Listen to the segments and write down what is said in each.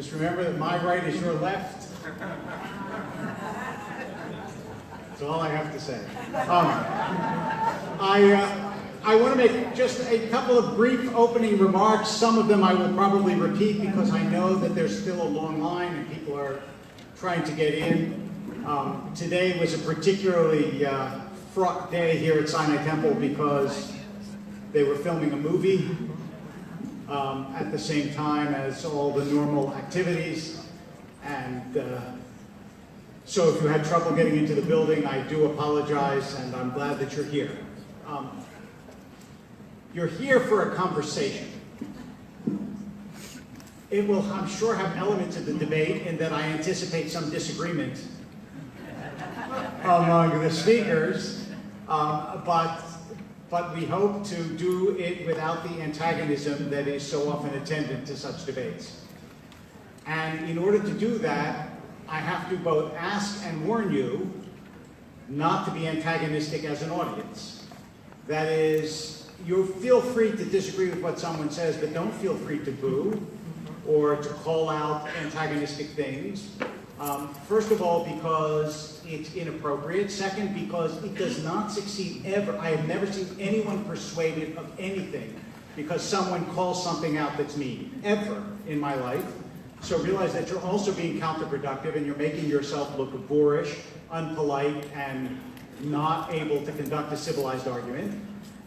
Just remember that my right is your left. That's all I have to say. I want to make just a couple of brief opening remarks. Some of them I will probably repeat because I know that there's still a long line and people are trying to get in. Today was a particularly fraught day here at Sinai Temple because they were filming a movie at the same time as all the normal activities. And so if you had trouble getting into the building, I do apologize, and I'm glad that you're here. You're here for a conversation. It will, I'm sure, have elements of the debate in that I anticipate some disagreement among the speakers, but we hope to do it without the antagonism that is so often attendant to such debates. And in order to do that, I have to both ask and warn you not to be antagonistic as an audience. That is, you feel free to disagree with what someone says, but don't feel free to boo or to call out antagonistic things. First of all, because it's inappropriate. Second, because it does not succeed ever. I have never seen anyone persuaded of anything because someone calls something out that's mean, ever in my life. So realize that you're also being counterproductive and you're making yourself look boorish, unpolite, and not able to conduct a civilized argument.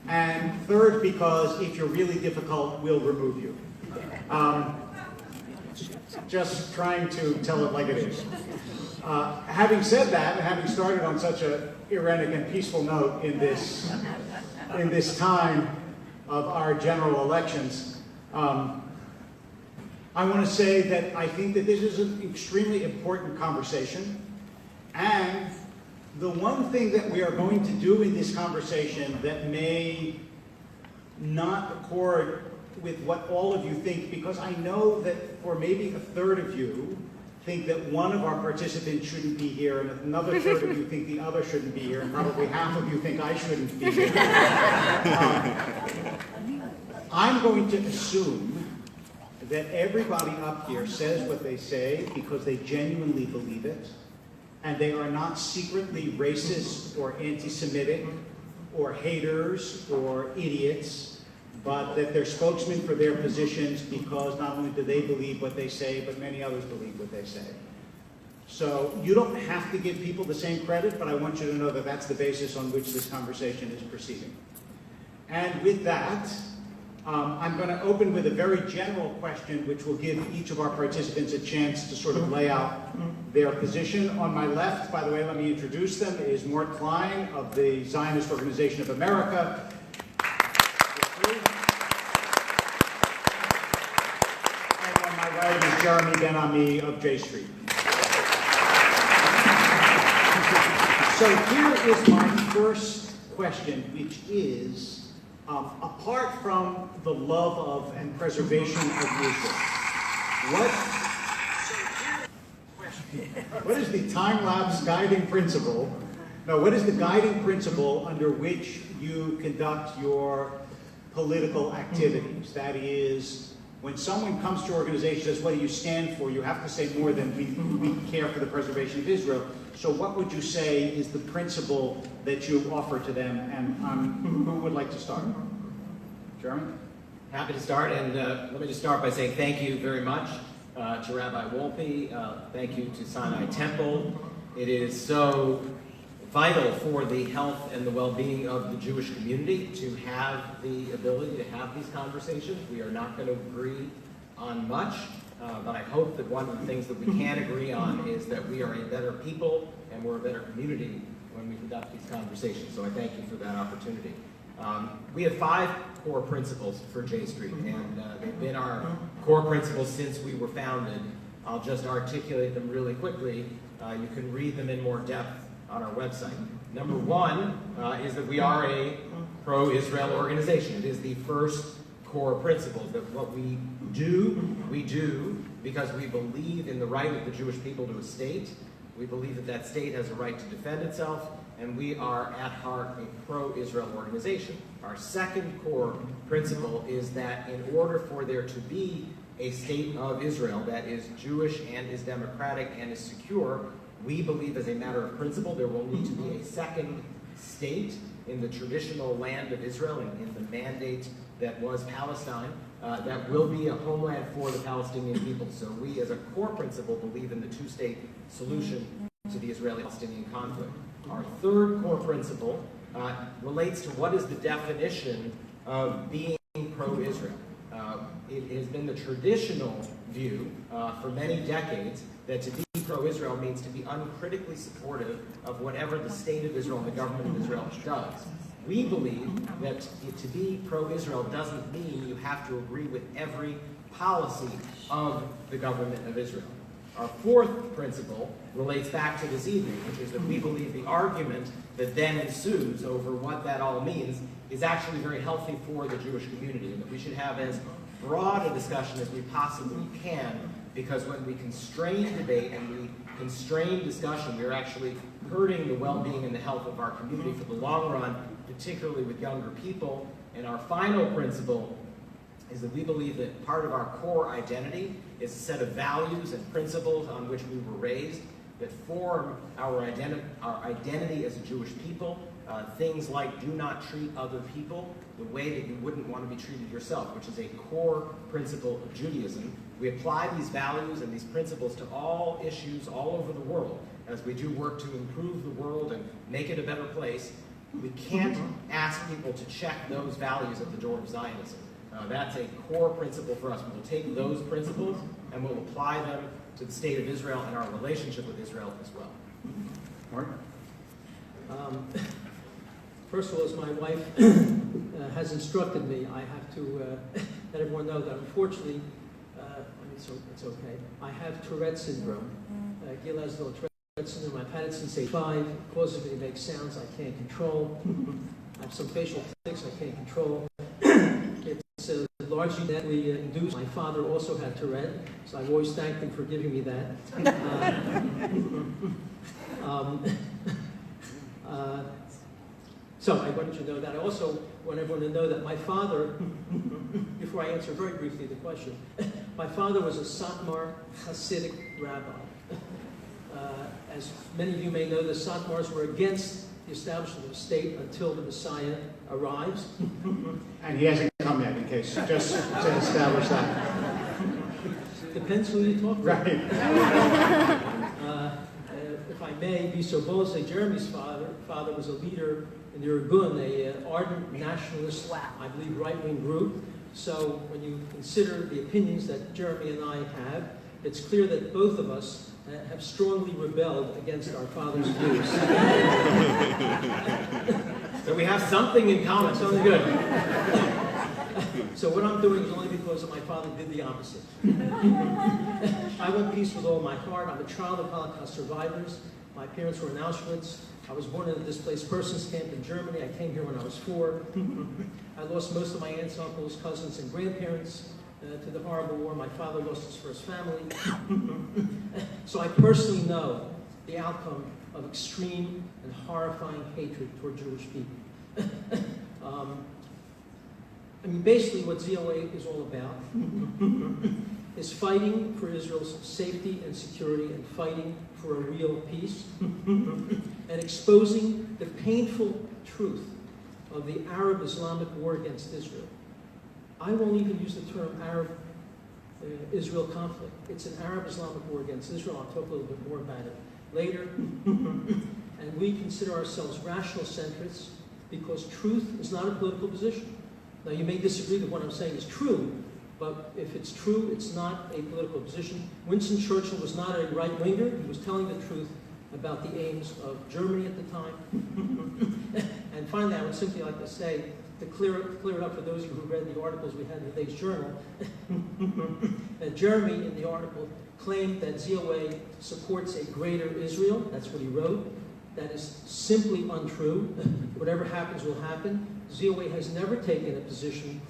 And third, because if you're really difficult, we'll remove you. Just trying to tell it like it is. Having said that, and having started on such an ironic and peaceful note in this time of our general elections, I want to say that I think that this is an extremely important conversation, and the one thing that we are going to do in this conversation that may not accord with what all of you think, because I know that for maybe a third of you think that one of our participants shouldn't be here, and another third of you think the other shouldn't be here, and probably half of you think I shouldn't be here. I'm going to assume that everybody up here says what they say because they genuinely believe it, and they are not secretly racist or anti-Semitic or haters or idiots, but that they're spokesmen for their positions because not only do they believe what they say, but many others believe what they say. So you don't have to give people the same credit, but I want you to know that that's the basis on which this conversation is proceeding. And with that, I'm going to open with a very general question, which will give each of our participants a chance to sort of lay out their position. On my left, by the way, let me introduce them, is Morton Klein of the Zionist Organization of America. And on my right is Jeremy Ben-Ami of J Street. So here is my first question, which is, apart from the love of and preservation of Israel, what is the time-lapse guiding principle? No, what is the guiding principle under which you conduct your political activities? That is, when someone comes to your organization and says, what do you stand for? You have to say more than we care for the preservation of Israel. So what would you say is the principle that you offer to them? And who would like to start? Jeremy? Happy to start, and let me just start by saying thank you very much to Rabbi Wolpe. Thank you to Sinai Temple. It is so vital for the health and the well-being of the Jewish community to have the ability to have these conversations. We are not going to agree on much, but I hope that one of the things that we can agree on is that we are a better people and we're a better community when we conduct these conversations. So I thank you for that opportunity. We have 5 core principles for J Street, and they've been our core principles since we were founded. I'll just articulate them really quickly. You can read them in more depth on our website. Number 1 is that we are a pro-Israel organization. It is the first core principle that what we do because we believe in the right of the Jewish people to a state. We believe that that state has a right to defend itself, and we are at heart a pro-Israel organization. Our second core principle is that in order for there to be a state of Israel that is Jewish and is democratic and is secure, we believe as a matter of principle there will need to be a second state in the traditional land of Israel, in the mandate that was Palestine, that will be a homeland for the Palestinian people. So we as a core principle believe in the two-state solution to the Israeli-Palestinian conflict. Our third core principle relates to what is the definition of being pro-Israel. It has been the traditional view for many decades that to be pro-Israel means to be uncritically supportive of whatever the state of Israel and the government of Israel does. We believe that to be pro-Israel doesn't mean you have to agree with every policy of the government of Israel. Our fourth principle relates back to this evening, which is that we believe the argument that then ensues over what that all means is actually very healthy for the Jewish community, and that we should have as broad a discussion as we possibly can, because when we constrain debate and we constrain discussion, we're actually hurting the well-being and the health of our community for the long run, particularly with younger people. And our final principle is that we believe that part of our core identity is a set of values and principles on which we were raised that form our identity as a Jewish people. Things like do not treat other people the way that you wouldn't want to be treated yourself, which is a core principle of Judaism. We apply these values and these principles to all issues all over the world as we do work to improve the world and make it a better place. We can't ask people to check those values at the door of Zionism. That's a core principle for us. We will take those principles and we'll apply them to the state of Israel and our relationship with Israel as well. Mark? First of all, as my wife has instructed me, I have to let everyone know that unfortunately, it's okay, I have Tourette syndrome. Gil has no Tourette syndrome. I've had it since age 5. It causes me to make sounds I can't control. I have some facial tics I can't control. It's largely genetically induced. My father also had Tourette, so I've always thanked him for giving me that. So I wanted you to know that. I also want everyone to know that my father, before I answer very briefly the question, my father was a Satmar Hasidic rabbi. As many of you may know, the Satmars were against the establishment of a state until the Messiah arrives. And he hasn't come yet, in case, just to establish that. Depends who you talk to. Right. If I may be so bold, say Jeremy's father was a leader in the Irgun, an ardent nationalist, I believe, right-wing group. So when you consider the opinions that Jeremy and I have, it's clear that both of us have strongly rebelled against our father's views. So we have something in common. Something good. So what I'm doing is only because my father did the opposite. I want peace with all my heart. I'm a child of Holocaust survivors. My parents were in Auschwitz. I was born in a displaced persons camp in Germany. I came here when I was 4. I lost most of my aunts, uncles, cousins, and grandparents to the horrible war. My father lost his first family. So I personally know the outcome of extreme and horrifying hatred toward Jewish people. I mean, basically what ZOA is all about is fighting for Israel's safety and security and fighting for a real peace and exposing the painful truth of the Arab-Islamic war against Israel. I won't even use the term Arab-Israel conflict. It's an Arab-Islamic war against Israel. I'll talk a little bit more about it later. And we consider ourselves rational centrists because truth is not a political position. Now, you may disagree that what I'm saying is true, but if it's true, it's not a political position. Winston Churchill was not a right-winger. He was telling the truth about the aims of Germany at the time. And finally, I would simply like to say, to clear it up for those of you who read the articles we had in today's journal, that Jeremy, in the article, claimed that ZOA supports a greater Israel. That's what he wrote. That is simply untrue. Whatever happens will happen. ZOA has never taken a position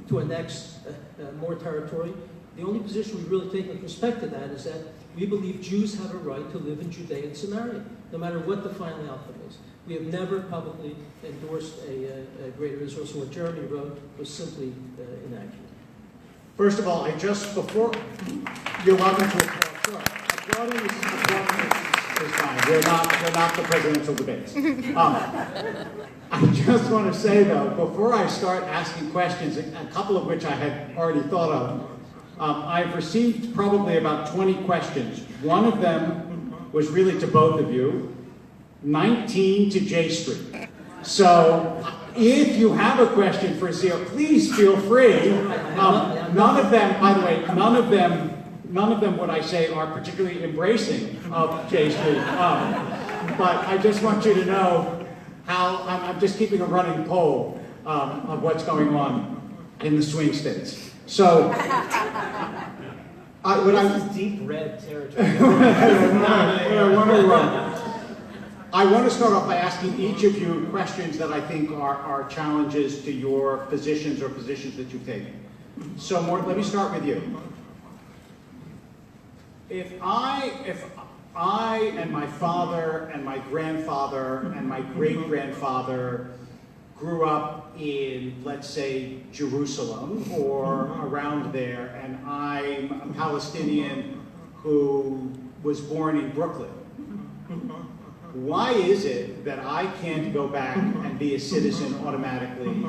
to annex more territory. The only position we've really taken with respect to that is that we believe Jews have a right to live in Judea and Samaria, no matter what the final outcome is. We have never publicly endorsed a greater Israel, so what Jeremy wrote was simply inaccurate. First of all, before, you're welcome to applaud. Sure. Applauding is fine. We're not the presidential debates. I just want to say, though, before I start asking questions, a couple of which I had already thought of, I've received probably about 20 questions. One of them was really to both of you, 19 to J Street. So if you have a question for Zio, please feel free. None of them, by the way, none of them, what I say, are particularly embracing of J Street. But I just want you to know how I'm just keeping a running poll of what's going on in the swing states. So, this is deep red territory. I want to start off by asking each of you questions that I think are challenges to your positions or positions that you've taken. So, Morton, let me start with you. If I and my father and my grandfather and my great-grandfather grew up in, let's say, Jerusalem or around there, and I'm a Palestinian who was born in Brooklyn, why is it that I can't go back and be a citizen automatically?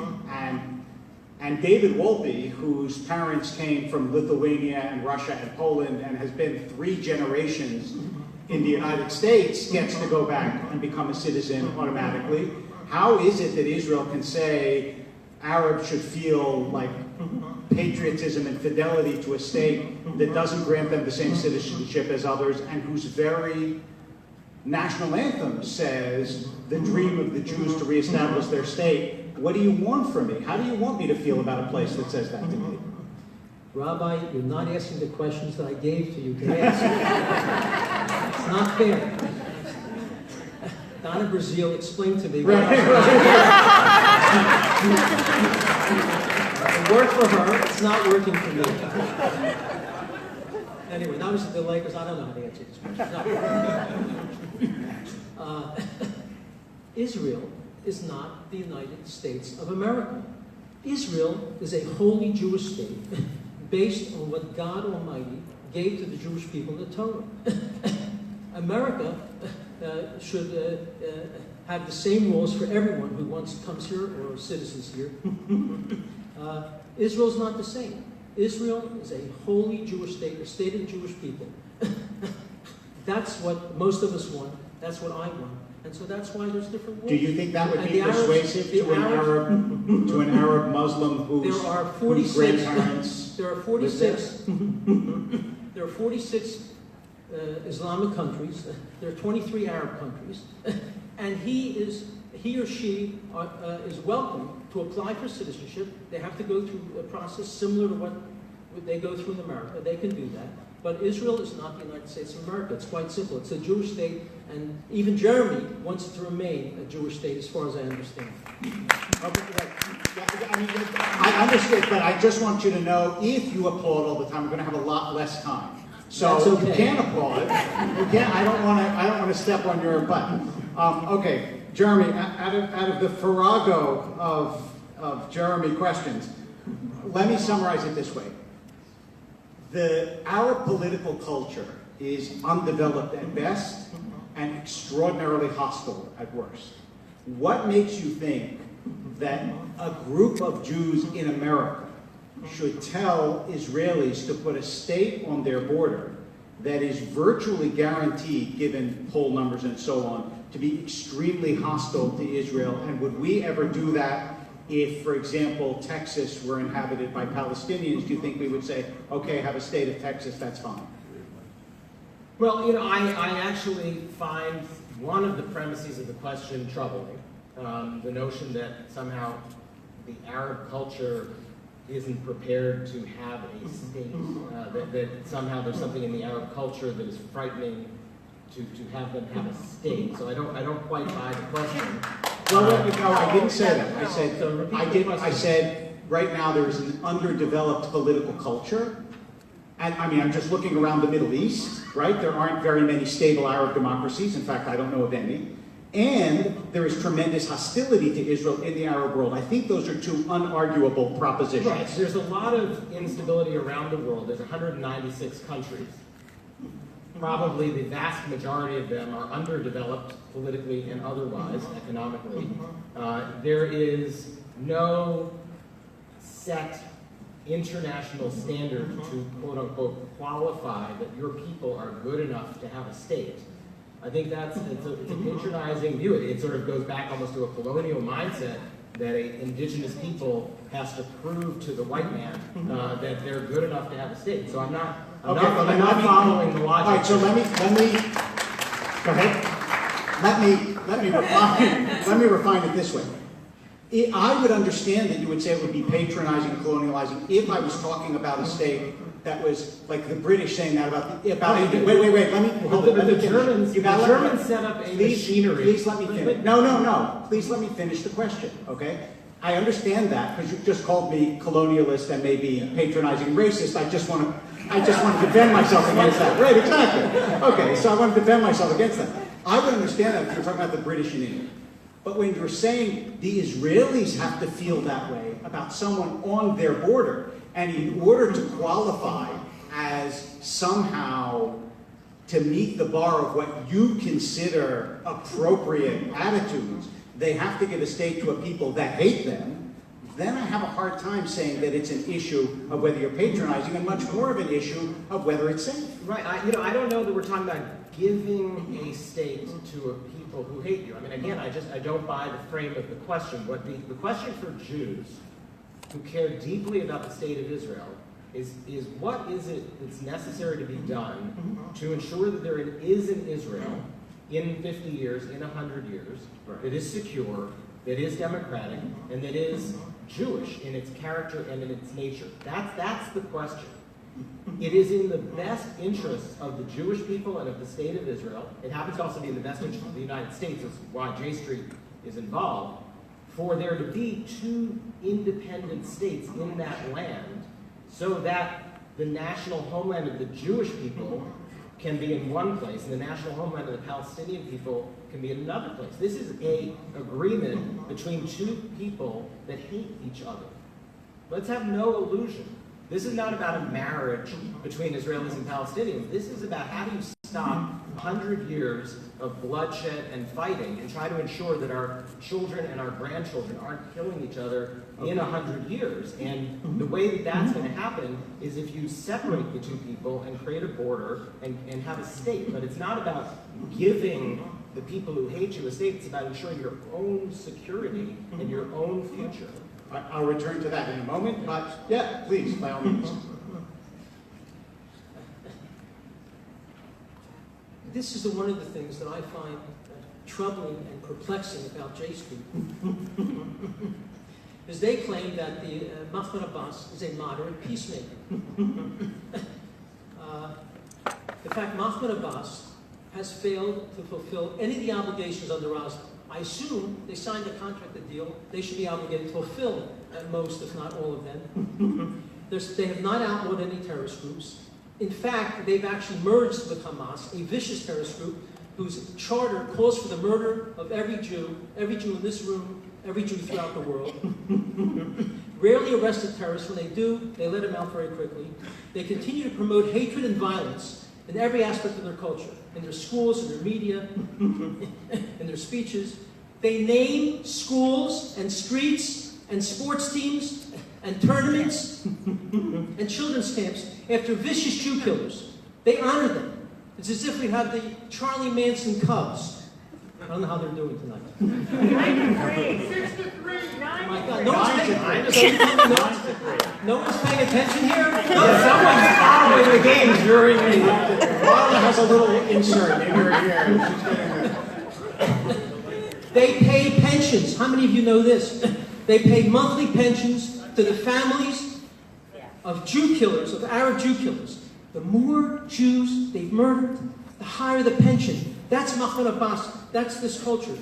And David Wolpe, whose parents came from Lithuania and Russia and Poland and has been 3 generations in the United States, gets to go back and become a citizen automatically? How is it that Israel can say Arabs should feel like patriotism and fidelity to a state that doesn't grant them the same citizenship as others, and whose very national anthem says the dream of the Jews to reestablish their state? What do you want from me? How do you want me to feel about a place that says that to me? Rabbi, you're not asking the questions that I gave to you to ask. It's not fair. Donna Brazil explained to me. It worked for her. It's not working for me. Anyway, that was the delay because I don't know how to answer this question. No. Israel is not the United States of America. Israel is a holy Jewish state based on what God Almighty gave to the Jewish people in the Torah. America should have the same rules for everyone who comes here or citizens here. Israel's not the same. Israel is a holy Jewish state, a state of the Jewish people. That's what most of us want. That's what I want. And so that's why there's different rules. Do you think that would be persuasive to an Arab Muslim whose grandparents? There are 46. There are 46 Islamic countries. There are 23 Arab countries, and he or she is welcome to apply for citizenship. They have to go through a process similar to what they go through in America. They can do that. But Israel is not the United States of America. It's quite simple. It's a Jewish state, and even Germany wants it to remain a Jewish state, as far as I understand. I understand, but I just want you to know, if you applaud all the time, we're going to have a lot less time. So okay. You can applaud. You can. I don't want to step on your butt. Okay, Jeremy. Out of the farrago of Jeremy questions, let me summarize it this way. Our political culture is undeveloped at best and extraordinarily hostile at worst. What makes you think that a group of Jews in America should tell Israelis to put a state on their border that is virtually guaranteed, given poll numbers and so on, to be extremely hostile to Israel? And would we ever do that if, for example, Texas were inhabited by Palestinians? Do you think we would say, okay, have a state of Texas, that's fine? Well, I actually find one of the premises of the question troubling. The notion that somehow the Arab culture isn't prepared to have a state, that somehow there's something in the Arab culture that is frightening to have them have a state. So I don't quite buy the question. Well, no, I didn't say that. I said right now there is an underdeveloped political culture. And I mean, I'm just looking around the Middle East, right? There aren't very many stable Arab democracies. In fact, I don't know of any. and there is tremendous hostility to Israel in the Arab world. I think those are two unarguable propositions. Right. There's a lot of instability around the world. There's 196 countries. Probably the vast majority of them are underdeveloped politically and otherwise, economically. There is no set international standard to, quote unquote, qualify that your people are good enough to have a state. I think it's a patronizing view. It sort of goes back almost to a colonial mindset that an indigenous people has to prove to the white man that they're good enough to have a state. So I'm not following the logic. All right, so let me go ahead. Let me refine it this way. I would understand that you would say it would be patronizing, colonializing, if I was talking about a state that was like the British saying that about wait. Let me hold it. The Germans set up a machinery. Please let me finish. No. Please let me finish the question. Okay. I understand that because you just called me colonialist and maybe patronizing, racist. I just want to defend myself against that. Right? Exactly. Okay. So I want to defend myself against that. I would understand that if you're talking about the British in England. But when you're saying the Israelis have to feel that way about someone on their border, and in order to qualify as somehow to meet the bar of what you consider appropriate attitudes, they have to give a state to a people that hate them, then I have a hard time saying that it's an issue of whether you're patronizing and much more of an issue of whether it's safe. Right. I don't know that we're talking about giving a state to a people who hate you. I mean, again, I don't buy the frame of the question. What the question for Jews who care deeply about the state of Israel is what is it that's necessary to be done to ensure that there is an Israel in 50 years, in 100 years, that is secure, that is democratic, and that is Jewish in its character and in its nature. That's the question. It is in the best interests of the Jewish people and of the state of Israel. It happens to also be in the best interest of the United States, that's why J Street is involved, for there to be two independent states in that land so that the national homeland of the Jewish people can be in one place and the national homeland of the Palestinian people can be in another place. This is an agreement between two people that hate each other. Let's have no illusion. This is not about a marriage between Israelis and Palestinians. This is about how do you stop 100 years of bloodshed and fighting and try to ensure that our children and our grandchildren aren't killing each other in 100 years. And the way that that's going to happen is if you separate the two people and create a border and have a state. But it's not about giving the people who hate you a state. It's about ensuring your own security and your own future. I'll return to that in a moment, but yeah, please, by all means. This is one of the things that I find troubling and perplexing about J Street. Is they claim that the Mahmoud Abbas is a moderate peacemaker. In fact, Mahmoud Abbas has failed to fulfill any of the obligations under Oslo. I assume they signed a contract, a deal, they should be obligated to fulfill at most, if not all of them. They have not outlawed any terrorist groups. In fact, they've actually merged with Hamas, a vicious terrorist group whose charter calls for the murder of every Jew in this room, every Jew throughout the world. Rarely arrested terrorists. When they do, they let them out very quickly. They continue to promote hatred and violence in every aspect of their culture, in their schools, in their media, in their speeches. They name schools and streets and sports teams and tournaments and children's camps after vicious Jew killers. They honor them. It's as if we had the Charlie Manson Cubs. I don't know how they're doing tonight. 93, 63, 90. Oh my God, no one's paying attention here? No, someone's following the game during the... Marla has a little insert in her ear. They pay pensions. How many of you know this? They pay monthly pensions to the families of Jew killers, of Arab Jew killers. The more Jews they've murdered, the higher the pension. That's Mahmoud Abbas. That's this culture.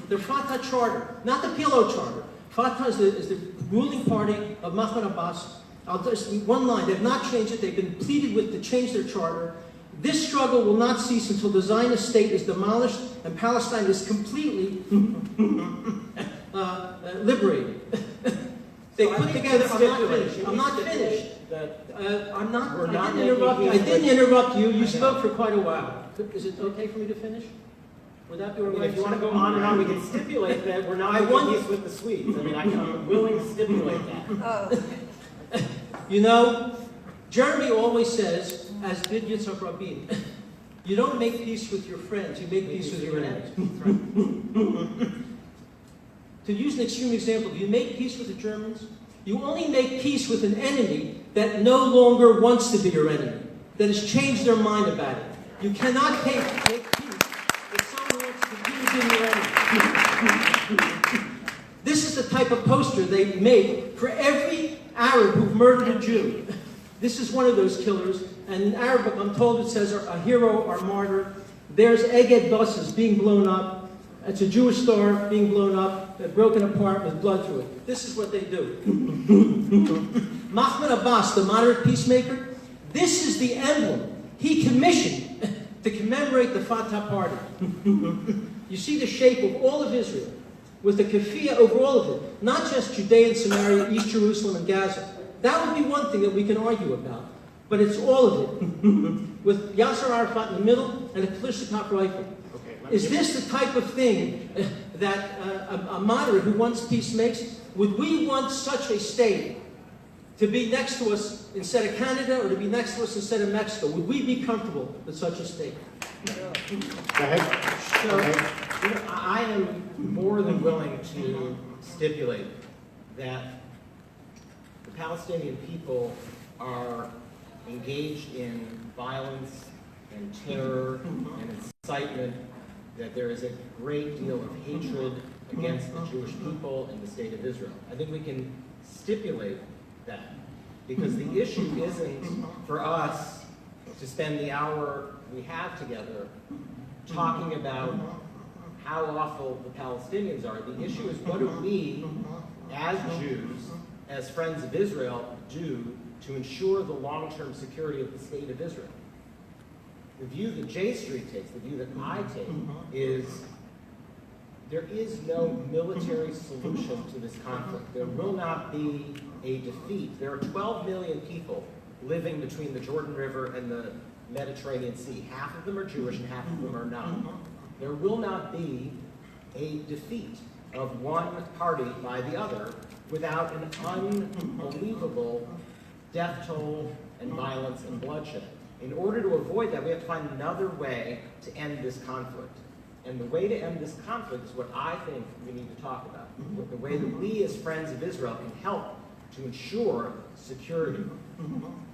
The Fatah charter, not the PLO charter. Fatah is the ruling party of Mahmoud Abbas. I'll just one line. They've not changed it. They've been pleaded with to change their charter. This struggle will not cease until the Zionist state is demolished and Palestine is completely liberated. They put together, I'm not finished. I didn't interrupt you. You spoke for quite a while. Is it okay for me to finish? Would that be all right? If you want to go on and on, we can stipulate that we're not making peace with the Swedes. I mean, I'm willing to stipulate that. You know, Jeremy always says, as did Yitzhak Rabin, you don't make peace with your friends, you make peace with your enemies. To use an extreme example, do you make peace with the Germans? You only make peace with an enemy that no longer wants to be your enemy, that has changed their mind about it. You cannot make peace with someone who wants to be your enemy. This is the type of poster they make for every Arab who murdered a Jew. This is one of those killers, and in Arabic, I'm told it says a hero or martyr. There's Egged buses being blown up. It's a Jewish star being blown up, broken apart with blood through it. This is what they do. Mahmoud Abbas, the moderate peacemaker, this is the emblem he commissioned to commemorate the Fatah party. You see the shape of all of Israel, with the keffiyeh over all of it, not just Judea and Samaria, East Jerusalem and Gaza. That would be one thing that we can argue about, but it's all of it, with Yasser Arafat in the middle and a Kalashnikov rifle. Is this the type of thing that a moderate who wants peace makes? Would we want such a state to be next to us instead of Canada, or to be next to us instead of Mexico? Would we be comfortable with such a state? Go ahead. So, you know, I am more than willing to stipulate that the Palestinian people are engaged in violence and terror and incitement, that there is a great deal of hatred against the Jewish people and the state of Israel. I think we can stipulate that, because the issue isn't for us to spend the hour we have together talking about how awful the Palestinians are. The issue is, what do we, as Jews, as friends of Israel, do to ensure the long-term security of the state of Israel? The view that J Street takes, the view that I take, is there is no military solution to this conflict. There will not be a defeat. There are 12 million people living between the Jordan River and the Mediterranean Sea. Half of them are Jewish and half of them are not. There will not be a defeat of one party by the other without an unbelievable death toll and violence and bloodshed. In order to avoid that, we have to find another way to end this conflict. And the way to end this conflict is what I think we need to talk about. The way that we, as friends of Israel, can help to ensure security.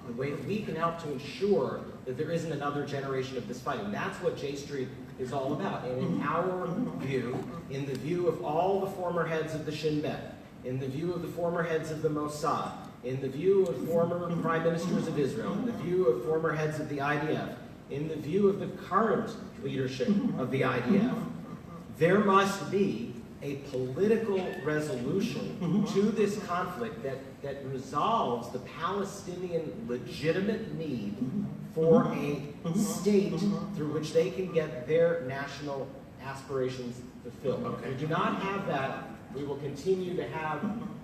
The way that we can help to ensure that there isn't another generation of this fighting. That's what J Street is all about. And in our view, in the view of all the former heads of the Shin Bet, in the view of the former heads of the Mossad, in the view of former prime ministers of Israel, in the view of former heads of the IDF, in the view of the current leadership of the IDF, there must be a political resolution to this conflict that resolves the Palestinian legitimate need for a state through which they can get their national aspirations fulfilled. If we do not have that, we will continue to have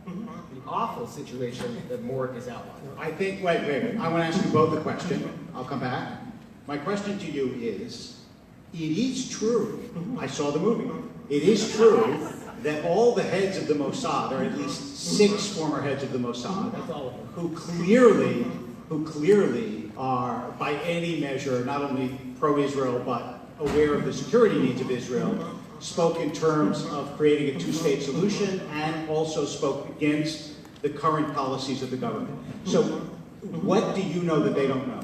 the awful situation that Morton has outlined. I think, wait. I want to ask you both a question. I'll come back. My question to you is, it is true, I saw the movie, it is true that all the heads of the Mossad, or at least 6 former heads of the Mossad, who clearly are, by any measure, not only pro-Israel, but aware of the security needs of Israel, spoke in terms of creating a 2-state solution and also spoke against the current policies of the government. So what do you know that they don't know?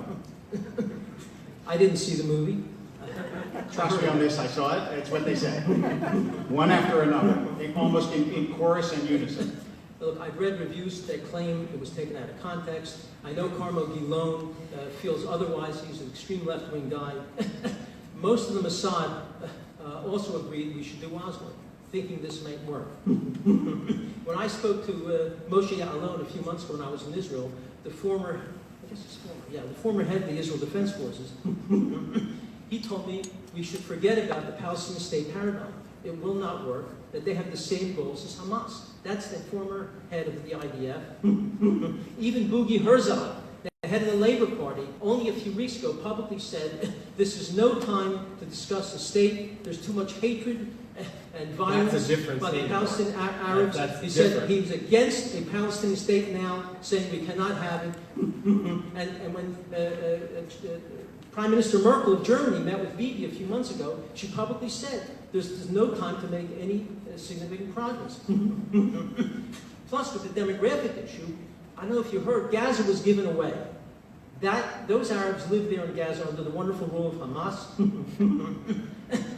I didn't see the movie. Trust me on this, I saw it. It's what they say. One after another, almost in chorus and unison. Look, I've read reviews that claim it was taken out of context. I know Carmel Guillon feels otherwise. He's an extreme left-wing guy. Most of the Mossad also agreed we should do Oslo, thinking this might work. When I spoke to Moshe Ya'alon a few months ago when I was in Israel, the former guess it's former, yeah, the former head of the Israel Defense Forces, he told me we should forget about the Palestinian state paradigm. It will not work, that they have the same goals as Hamas. That's the former head of the IDF. Even Boogie Herzog, the head of the Labor Party, only a few weeks ago publicly said, this is no time to discuss the state. There's too much hatred and violence by the Palestinian Arabs. He said he's against a Palestinian state now, saying we cannot have it. And when Prime Minister Merkel of Germany met with Bibi a few months ago, she publicly said there's no time to make any significant progress. Plus, with the demographic issue, I don't know if you heard, Gaza was given away. Those Arabs live there in Gaza under the wonderful rule of Hamas.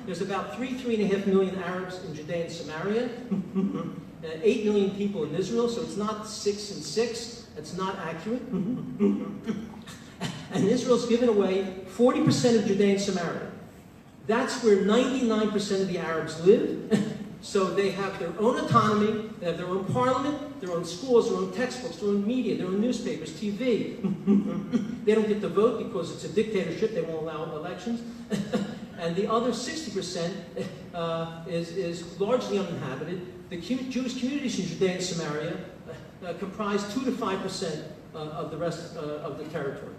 There's about 3.5 million Arabs in Judea and Samaria, 8 million people in Israel, so it's not 6 and 6. That's not accurate. And Israel's given away 40% of Judea and Samaria. That's where 99% of the Arabs live. So they have their own autonomy, they have their own parliament, their own schools, their own textbooks, their own media, their own newspapers, TV. They don't get to vote because it's a dictatorship, they won't allow elections. And the other 60% is largely uninhabited. The Jewish communities in Judea and Samaria comprise 2 to 5% of the rest of the territory.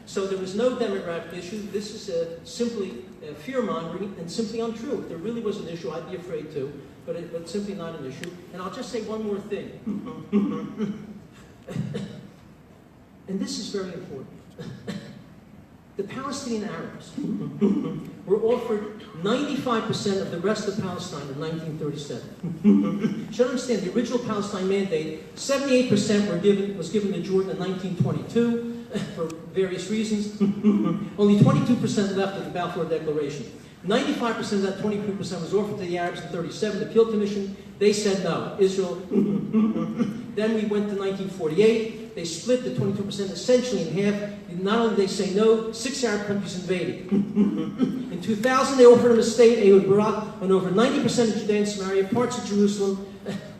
So there was no demographic issue. This is simply fear-mongering and simply untrue. If there really was an issue, I'd be afraid too, but it's simply not an issue. And I'll just say one more thing. And this is very important. The Palestinian Arabs were offered 95% of the rest of Palestine in 1937. You should understand, the original Palestine mandate, 78% was given to Jordan in 1922 for various reasons. Only 22% left of the Balfour Declaration. 95% of that 22% was offered to the Arabs in 37, the Peel Commission. They said no. Israel. Then we went to 1948. They split the 22% essentially in half. Not only did they say no, 6 Arab countries invaded. In 2000, they offered them a state. Ehud Barak won over 90% of Judea and Samaria, parts of Jerusalem.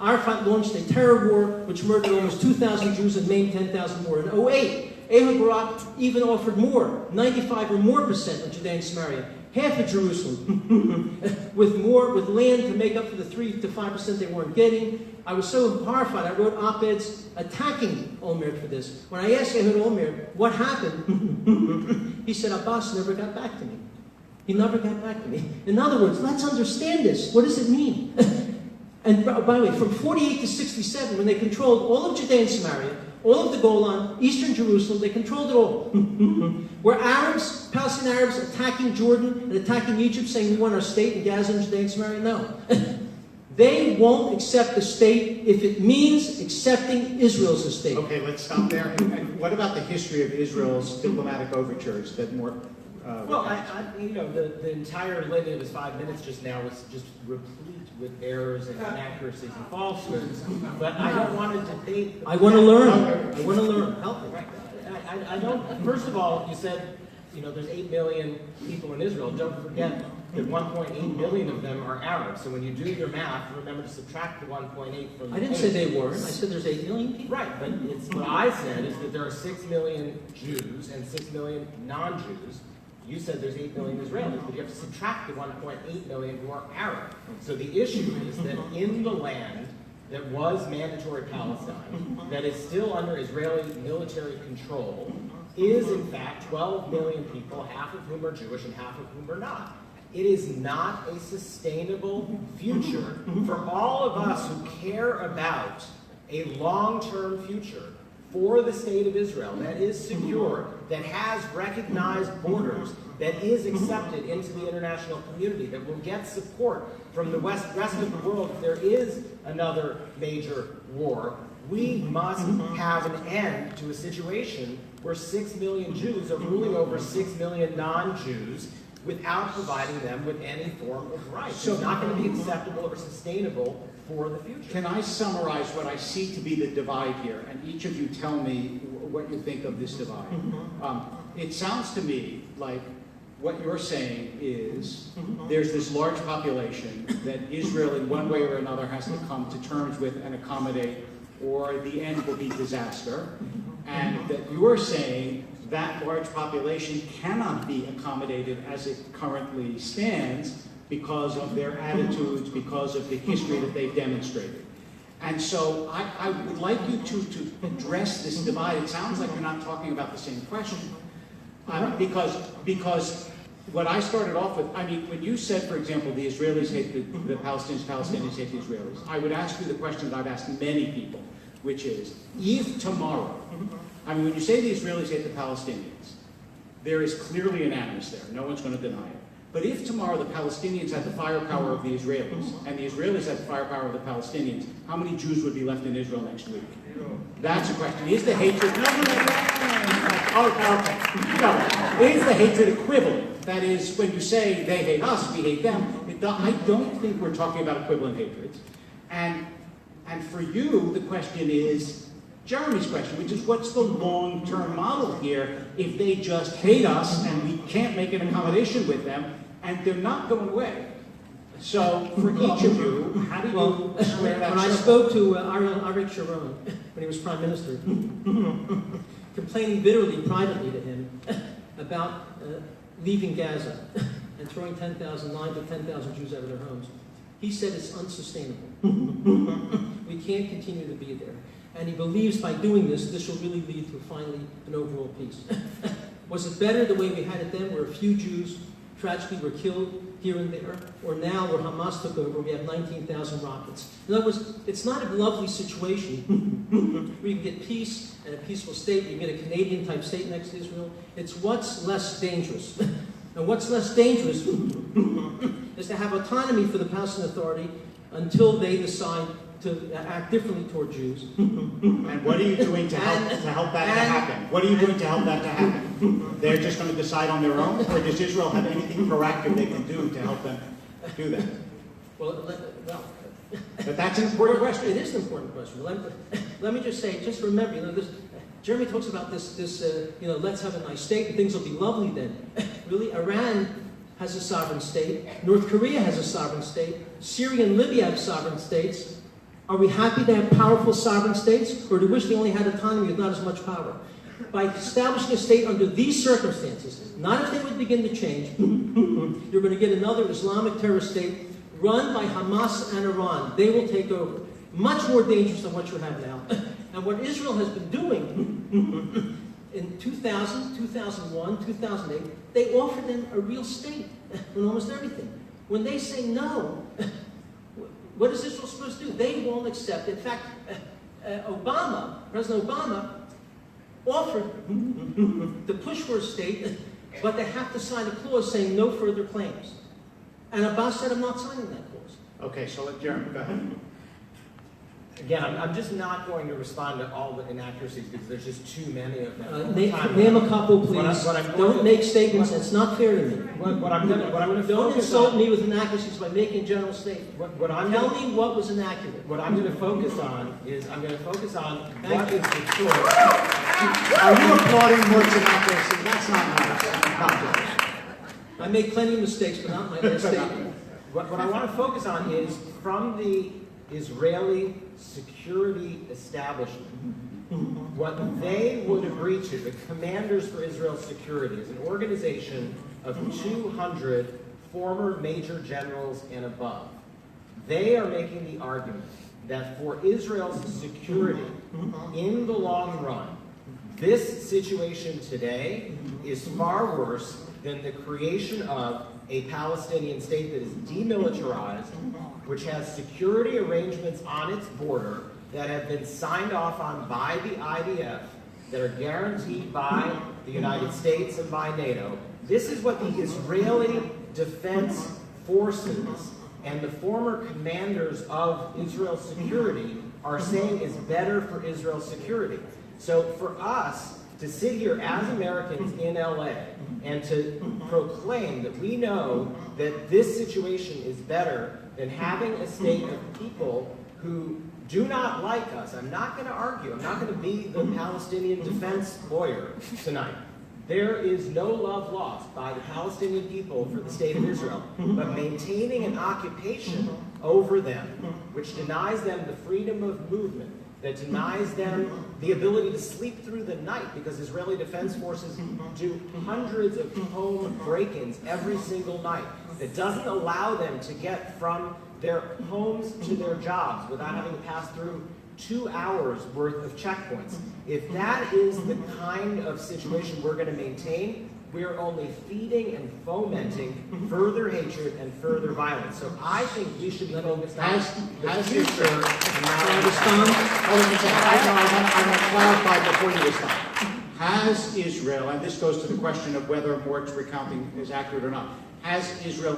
Arafat launched a terror war, which murdered almost 2,000 Jews and maimed 10,000 more. In 2008, Ehud Barak even offered more, 95 or more percent of Judea and Samaria, half of Jerusalem, with land to make up for the 3 to 5% they weren't getting. I was so horrified, I wrote op-eds attacking Olmert for this. When I asked Ehud Olmert what happened, he said, Abbas never got back to me. He never got back to me. In other words, let's understand this. What does it mean? And by the way, from 48 to 67, when they controlled all of Judea and Samaria, all of the Golan, eastern Jerusalem, they controlled it all. Were Arabs, Palestinian Arabs, attacking Jordan and attacking Egypt, saying we want our state in Gaza and Judea and Samaria? No. They won't accept the state if it means accepting Israel as a state. Okay, let's stop there. And what about the history of Israel's diplomatic overtures that more... well, the entire litany of his 5 minutes just now was just replete with errors and inaccuracies and falsehoods. But I don't want to debate. I want to learn. I want to learn. Help me. Right. I don't. First of all, you said there's 8 million people in Israel. Don't forget that 1.8 million of them are Arabs. So when you do your math, remember to subtract the 1.8 from the I didn't say they weren't. I said there's 8 million people. Right, but what I said is that there are 6 million Jews and 6 million non-Jews. You said there's 8 million Israelis, but you have to subtract the 1.8 million who are Arab. So the issue is that in the land that was mandatory Palestine, that is still under Israeli military control, is in fact 12 million people, half of whom are Jewish and half of whom are not. It is not a sustainable future for all of us who care about a long-term future for the state of Israel that is secure, that has recognized borders, that is accepted into the international community, that will get support from the rest of the world if there is another major war. We must have an end to a situation where 6 million Jews are ruling over 6 million non-Jews without providing them with any form of rights. So it's not going to be acceptable or sustainable for the future. Can I summarize what I see to be the divide here, and each of you tell me what you think of this divide? It sounds to me like what you're saying is there's this large population that Israel in one way or another has to come to terms with and accommodate, or the end will be disaster. and that you're saying that large population cannot be accommodated as it currently stands because of their attitudes, because of the history that they've demonstrated. And so I would like you to address this divide. It sounds like you're not talking about the same question. Because what I started off with, I mean, when you said, for example, the Israelis hate the Palestinians, Palestinians hate the Israelis, I would ask you the question that I've asked many people, which is, if tomorrow, I mean, when you say the Israelis hate the Palestinians, there is clearly an animus there. No one's going to deny it. But if tomorrow the Palestinians had the firepower of the Israelis, and the Israelis had the firepower of the Palestinians, how many Jews would be left in Israel next week? That's a question. Is the hatred... No, is the hatred equivalent? That is, when you say they hate us, we hate them, I don't think we're talking about equivalent hatreds. And for you, the question is Jeremy's question, which is what's the long-term model here if they just hate us and we can't make an accommodation with them and they're not going away? So for each of you, how do you square that? When I spoke to Ariel Sharon when he was prime minister, complaining bitterly privately to him about leaving Gaza and throwing 9 to 10,000 Jews out of their homes, he said it's unsustainable. We can't continue to be there. And he believes by doing this, this will really lead to finally an overall peace. Was it better the way we had it then, where a few Jews tragically were killed here and there, or now where Hamas took over, we have 19,000 rockets? In other words, it's not a lovely situation where you can get peace and a peaceful state, you can get a Canadian-type state next to Israel. It's what's less dangerous. And what's less dangerous is to have autonomy for the Palestinian Authority until they decide to act differently toward Jews. And what are you doing to help that to happen? What are you doing to help that to happen? They're just going to decide on their own? Or does Israel have anything proactive they can do to help them do that? Well, but that's an important question. It is an important question. Let me just say, just remember, Jeremy talks about this, let's have a nice state and things will be lovely then. Really, Iran has a sovereign state. North Korea has a sovereign state. Syria and Libya have sovereign states. Are we happy to have powerful sovereign states, or do we wish they only had autonomy with not as much power? By establishing a state under these circumstances, not if they would begin to change, you're going to get another Islamic terrorist state run by Hamas and Iran. They will take over. Much more dangerous than what you have now. And what Israel has been doing in 2000, 2001, 2008, they offered them a real state in almost everything. When they say no, what is Israel supposed to do? They won't accept it. In fact, President Obama, offered to push for a state, but they have to sign a clause saying no further claims. And Abbas said, I'm not signing that clause. Okay, so let Jeremy go ahead. Again, I'm just not going to respond to all the inaccuracies because there's just too many of them. Name a couple, please. Don't make statements. It's not fair to me. What I'm going to Don't insult me with inaccuracies by making general statements. Tell me what was inaccurate. What I'm going to focus on is what is the choice. Are you applauding Morton's inaccuracy? That's not nice. I make plenty of mistakes, but not my last statement. What I want to focus on is from the Israeli security establishment. What they would agree to, the Commanders for Israel's Security, is an organization of 200 former major generals and above. They are making the argument that for Israel's security in the long run, this situation today is far worse than the creation of a Palestinian state that is demilitarized, which has security arrangements on its border that have been signed off on by the IDF, that are guaranteed by the United States and by NATO. This is what the Israeli Defense Forces and the former commanders of Israel's security are saying is better for Israel's security. So for us to sit here as Americans in LA and to proclaim that we know that this situation is better than having a state of people who do not like us. I'm not going to argue. I'm not going to be the Palestinian defense lawyer tonight. There is no love lost by the Palestinian people for the state of Israel, but maintaining an occupation over them, which denies them the freedom of movement, that denies them the ability to sleep through the night, because Israeli Defense Forces do hundreds of home break-ins every single night, that doesn't allow them to get from their homes to their jobs without having to pass through 2 hours worth of checkpoints. If that is the kind of situation we're going to maintain, we're only feeding and fomenting further hatred and further violence. So I think we should be focused on the future. I want to clarify before you respond. Has Israel, and this goes to the question of whether Mort's recounting is accurate or not, has Israel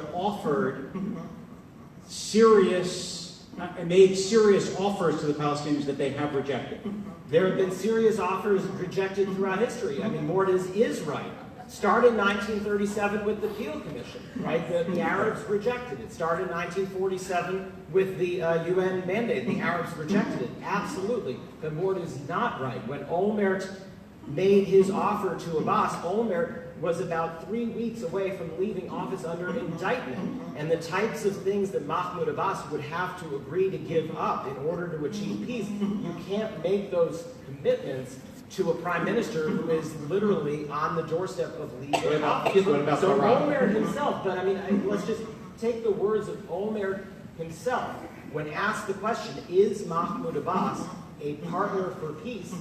made serious offers to the Palestinians that they have rejected? There have been serious offers rejected throughout history. I mean, Mort is right. Started in 1937 with the Peel Commission, right? The Arabs rejected it. Started in 1947 with the UN mandate. The Arabs rejected it, absolutely. But Mort is not right. When Olmert made his offer to Abbas, Olmert was about 3 weeks away from leaving office under indictment. And the types of things that Mahmoud Abbas would have to agree to give up in order to achieve peace, you can't make those commitments to a prime minister who is literally on the doorstep of leaving office. So Olmert himself, but I mean, let's just take the words of Olmert himself. When asked the question, is Mahmoud Abbas a partner for peace?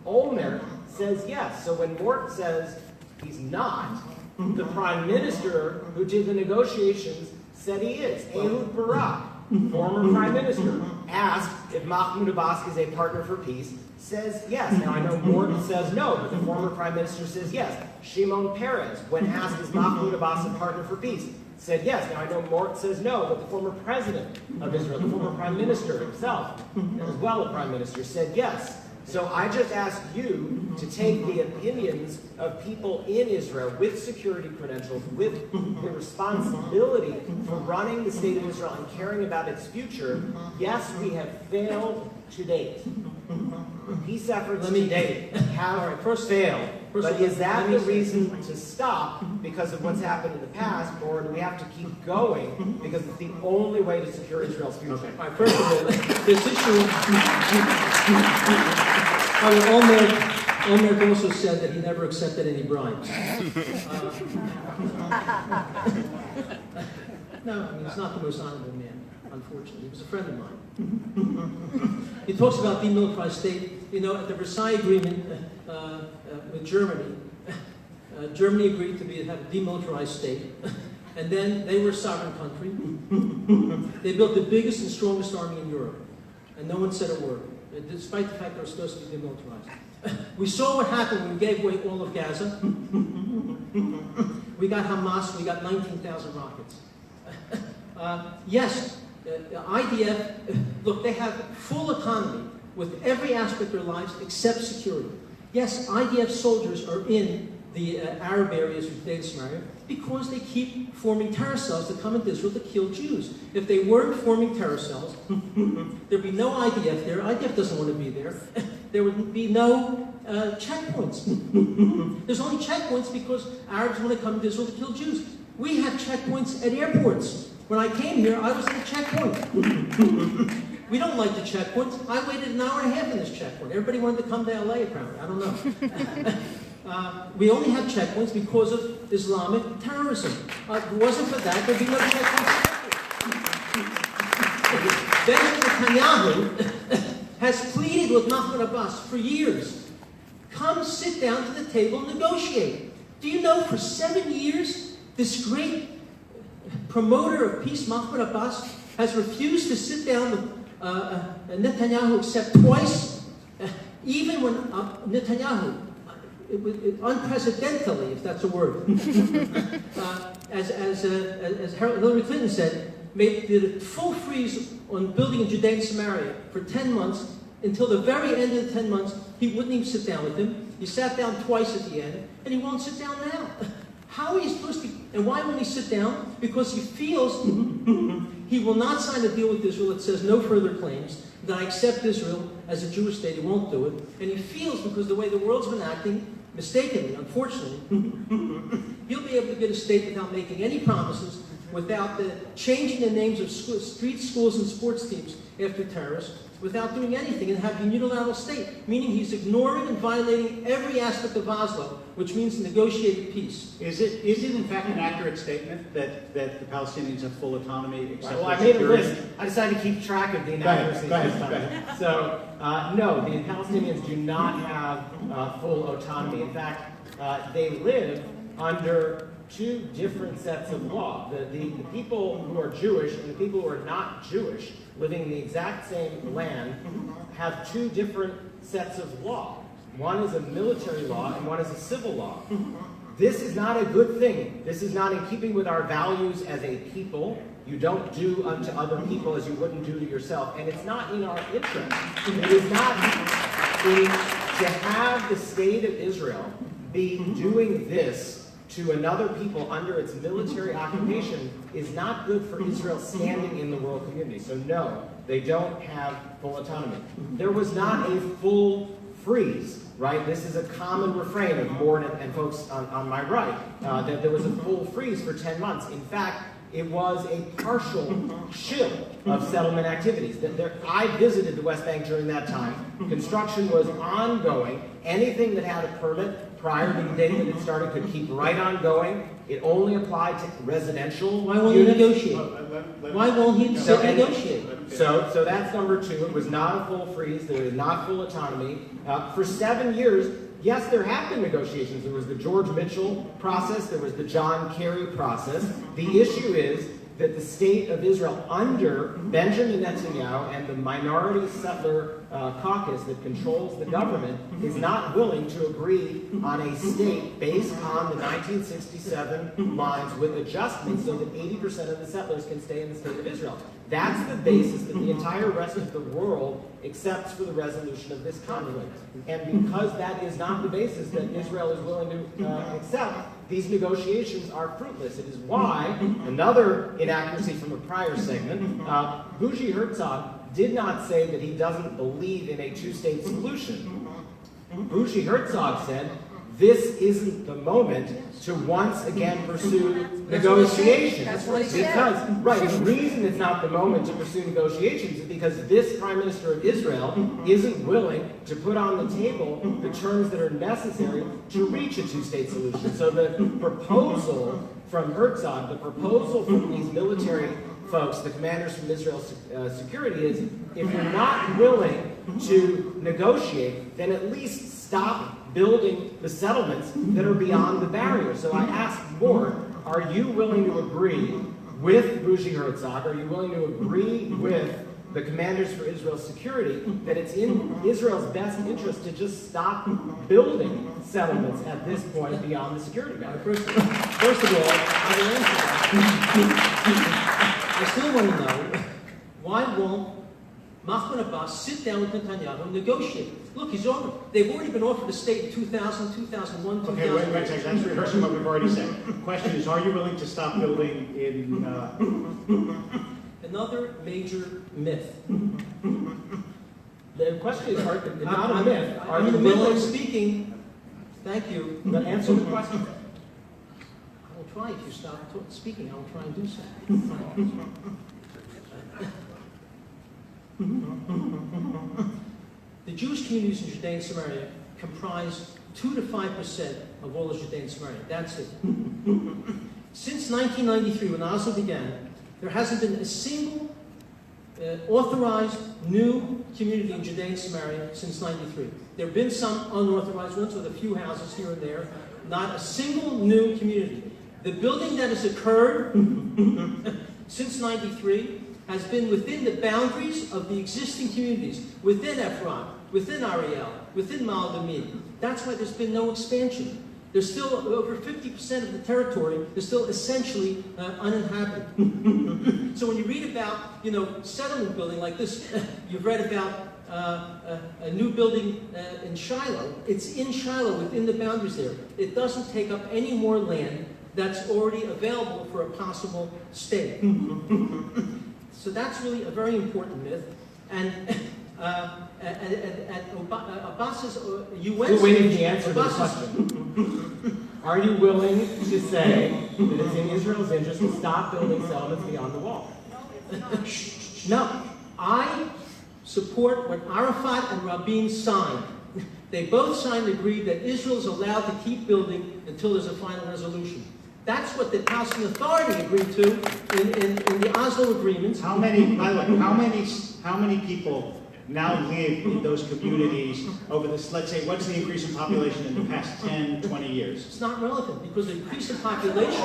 Olmert says yes. So when Mort says he's not, the prime minister who did the negotiations said he is. Ehud Barak, former prime minister, asked if Mahmoud Abbas is a partner for peace, says yes. Now I know Mort says no, but the former prime minister says yes. Shimon Peres, when asked is Mahmoud Abbas a partner for peace, said yes. Now I know Mort says no, but the former president of Israel, the former prime minister himself, as well a prime minister, said yes. So I just ask you to take the opinions of people in Israel with security credentials, with the responsibility for running the state of Israel and caring about its future. Yes, we have failed to date. Peace efforts to date have failed. But is that the reason to stop because of what's happened in the past, or do we have to keep going because it's the only way to secure Israel's future? Okay. All right, first of all, this issue, Olmert also said that he never accepted any bribes. No, I mean, he's not the most honorable man, unfortunately. He was a friend of mine. He talks about demilitarized state. You know, at the Versailles Agreement with Germany, Germany agreed to have a demilitarized state, and then they were a sovereign country. They built the biggest and strongest army in Europe, and no one said a word, despite the fact they were supposed to be demilitarized. We saw what happened when we gave away all of Gaza. We got Hamas, we got 19,000 rockets. Yes, IDF, look, they have full autonomy with every aspect of their lives except security. Yes, IDF soldiers are in the Arab areas of Judea and Samaria because they keep forming terror cells that come into Israel to kill Jews. If they weren't forming terror cells, there'd be no IDF there. IDF doesn't want to be there. There would be no checkpoints. There's only checkpoints because Arabs want to come to Israel to kill Jews. We have checkpoints at airports. When I came here, I was at a checkpoint. We don't like the checkpoints. I waited an hour and a half in this checkpoint. Everybody wanted to come to LA, apparently. I don't know. We only have checkpoints because of Islamic terrorism. If it wasn't for that, there'd be no checkpoints. Benjamin Netanyahu has pleaded with Mahmoud Abbas for years. Come sit down to the table and negotiate. Do you know for 7 years, this great promoter of peace, Mahmoud Abbas, has refused to sit down with Netanyahu except twice, even when Netanyahu, unprecedentedly, if that's a word, as Hillary Clinton said, did a full freeze on building in Judea and Samaria for 10 months. Until the very end of the 10 months, he wouldn't even sit down with him. He sat down twice at the end, and he won't sit down now. How are you supposed to, and why won't he sit down? Because he feels he will not sign a deal with Israel that says no further claims, that I accept Israel as a Jewish state. He won't do it. And he feels, because the way the world's been acting, mistakenly, unfortunately, he'll be able to get a state without making any promises without changing the names of streets, schools, and sports teams after terrorists, without doing anything, and having a unilateral state, meaning he's ignoring and violating every aspect of Oslo, which means negotiated peace. Is it in fact an accurate statement that the Palestinians have full autonomy except Well, for I made a security? list. I decided to keep track of the inaccuracies this time. So, no, the Palestinians do not have full autonomy. In fact, they live under two different sets of law. The people who are Jewish and the people who are not Jewish, living in the exact same land, have two different sets of law. One is a military law and one is a civil law. This is not a good thing. This is not in keeping with our values as a people. You don't do unto other people as you wouldn't do to yourself. And it's not in our interest. It is not to have the state of Israel be doing this to another people under its military occupation is not good for Israel's standing in the world community. So no, they don't have full autonomy. There was not a full freeze, right? This is a common refrain of Morton and folks on my right, that there was a full freeze for 10 months. In fact, it was a partial chill of settlement activities. I visited the West Bank during that time. Construction was ongoing. Anything that had a permit prior to the date that it started could keep right on going. It only applied to residential Why won't he units. negotiate? Why won't he negotiate? So that's number two. It was not a full freeze. There was not full autonomy. For 7 years, yes, there have been negotiations. There was the George Mitchell process. There was the John Kerry process. The issue is that the state of Israel under Benjamin Netanyahu and the minority settler caucus that controls the government is not willing to agree on a state based on the 1967 lines with adjustments so that 80% of the settlers can stay in the state of Israel. That's the basis that the entire rest of the world accepts for the resolution of this conflict. And because that is not the basis that Israel is willing to accept, these negotiations are fruitless. It is why, another inaccuracy from a prior segment, Bougie Herzog did not say that he doesn't believe in a two-state solution. Bougie Herzog said, this isn't the moment to once again pursue negotiations. That's what he said. Because, right, the reason it's not the moment to pursue negotiations is because this Prime Minister of Israel isn't willing to put on the table the terms that are necessary to reach a two-state solution. So the proposal from Herzog, the proposal from these military folks, the commanders from Israel's security is, if you're not willing to negotiate, then at least stop building the settlements that are beyond the barrier. So I asked Mort, are you willing to agree with Bougie Herzog? Are you willing to agree with the commanders for Israel's security that it's in Israel's best interest to just stop building settlements at this point beyond the security barrier? First of all, I will answer that. I still want to know, why won't Mahmoud Abbas sit down with Netanyahu and negotiate? Look, they've already been offered a state in 2000, 2001, 2000. Okay, wait a second. That's rehearsing what we've already said. The question is, are you willing to stop building in... Another major myth. The question is, not a myth. I'm in the middle of speaking. Thank you. But answer the question. I will try. If you stop speaking, I will try and do so. The Jewish communities in Judea and Samaria comprise 2 to 5% of all of Judea and Samaria. That's it. Since 1993, when Oslo began, there hasn't been a single authorized new community in Judea and Samaria since 93. There have been some unauthorized ones with a few houses here and there. Not a single new community. The building that has occurred since 93 has been within the boundaries of the existing communities, within Ephron, within Ariel, within Ma'al-Adumim. That's why there's been no expansion. There's still over 50% of the territory is still essentially uninhabited. So when you read about, settlement building like this, you've read about a new building in Shiloh. It's in Shiloh, within the boundaries there. It doesn't take up any more land that's already available for a possible state. So that's really a very important myth. And Abbas's UN... We're waiting for the answer to the question. Are you willing to say that it's in Israel's interest to stop building settlements beyond the wall. No, I support what Arafat and Rabin signed. They both signed and agreed that Israel is allowed to keep building until there's a final resolution. That's what the Palestinian Authority agreed to in the Oslo agreements. How many, by the way, how many people now live in those communities over this, let's say, what's the increase in population in the past 10, 20 years? It's not relevant because the increase in population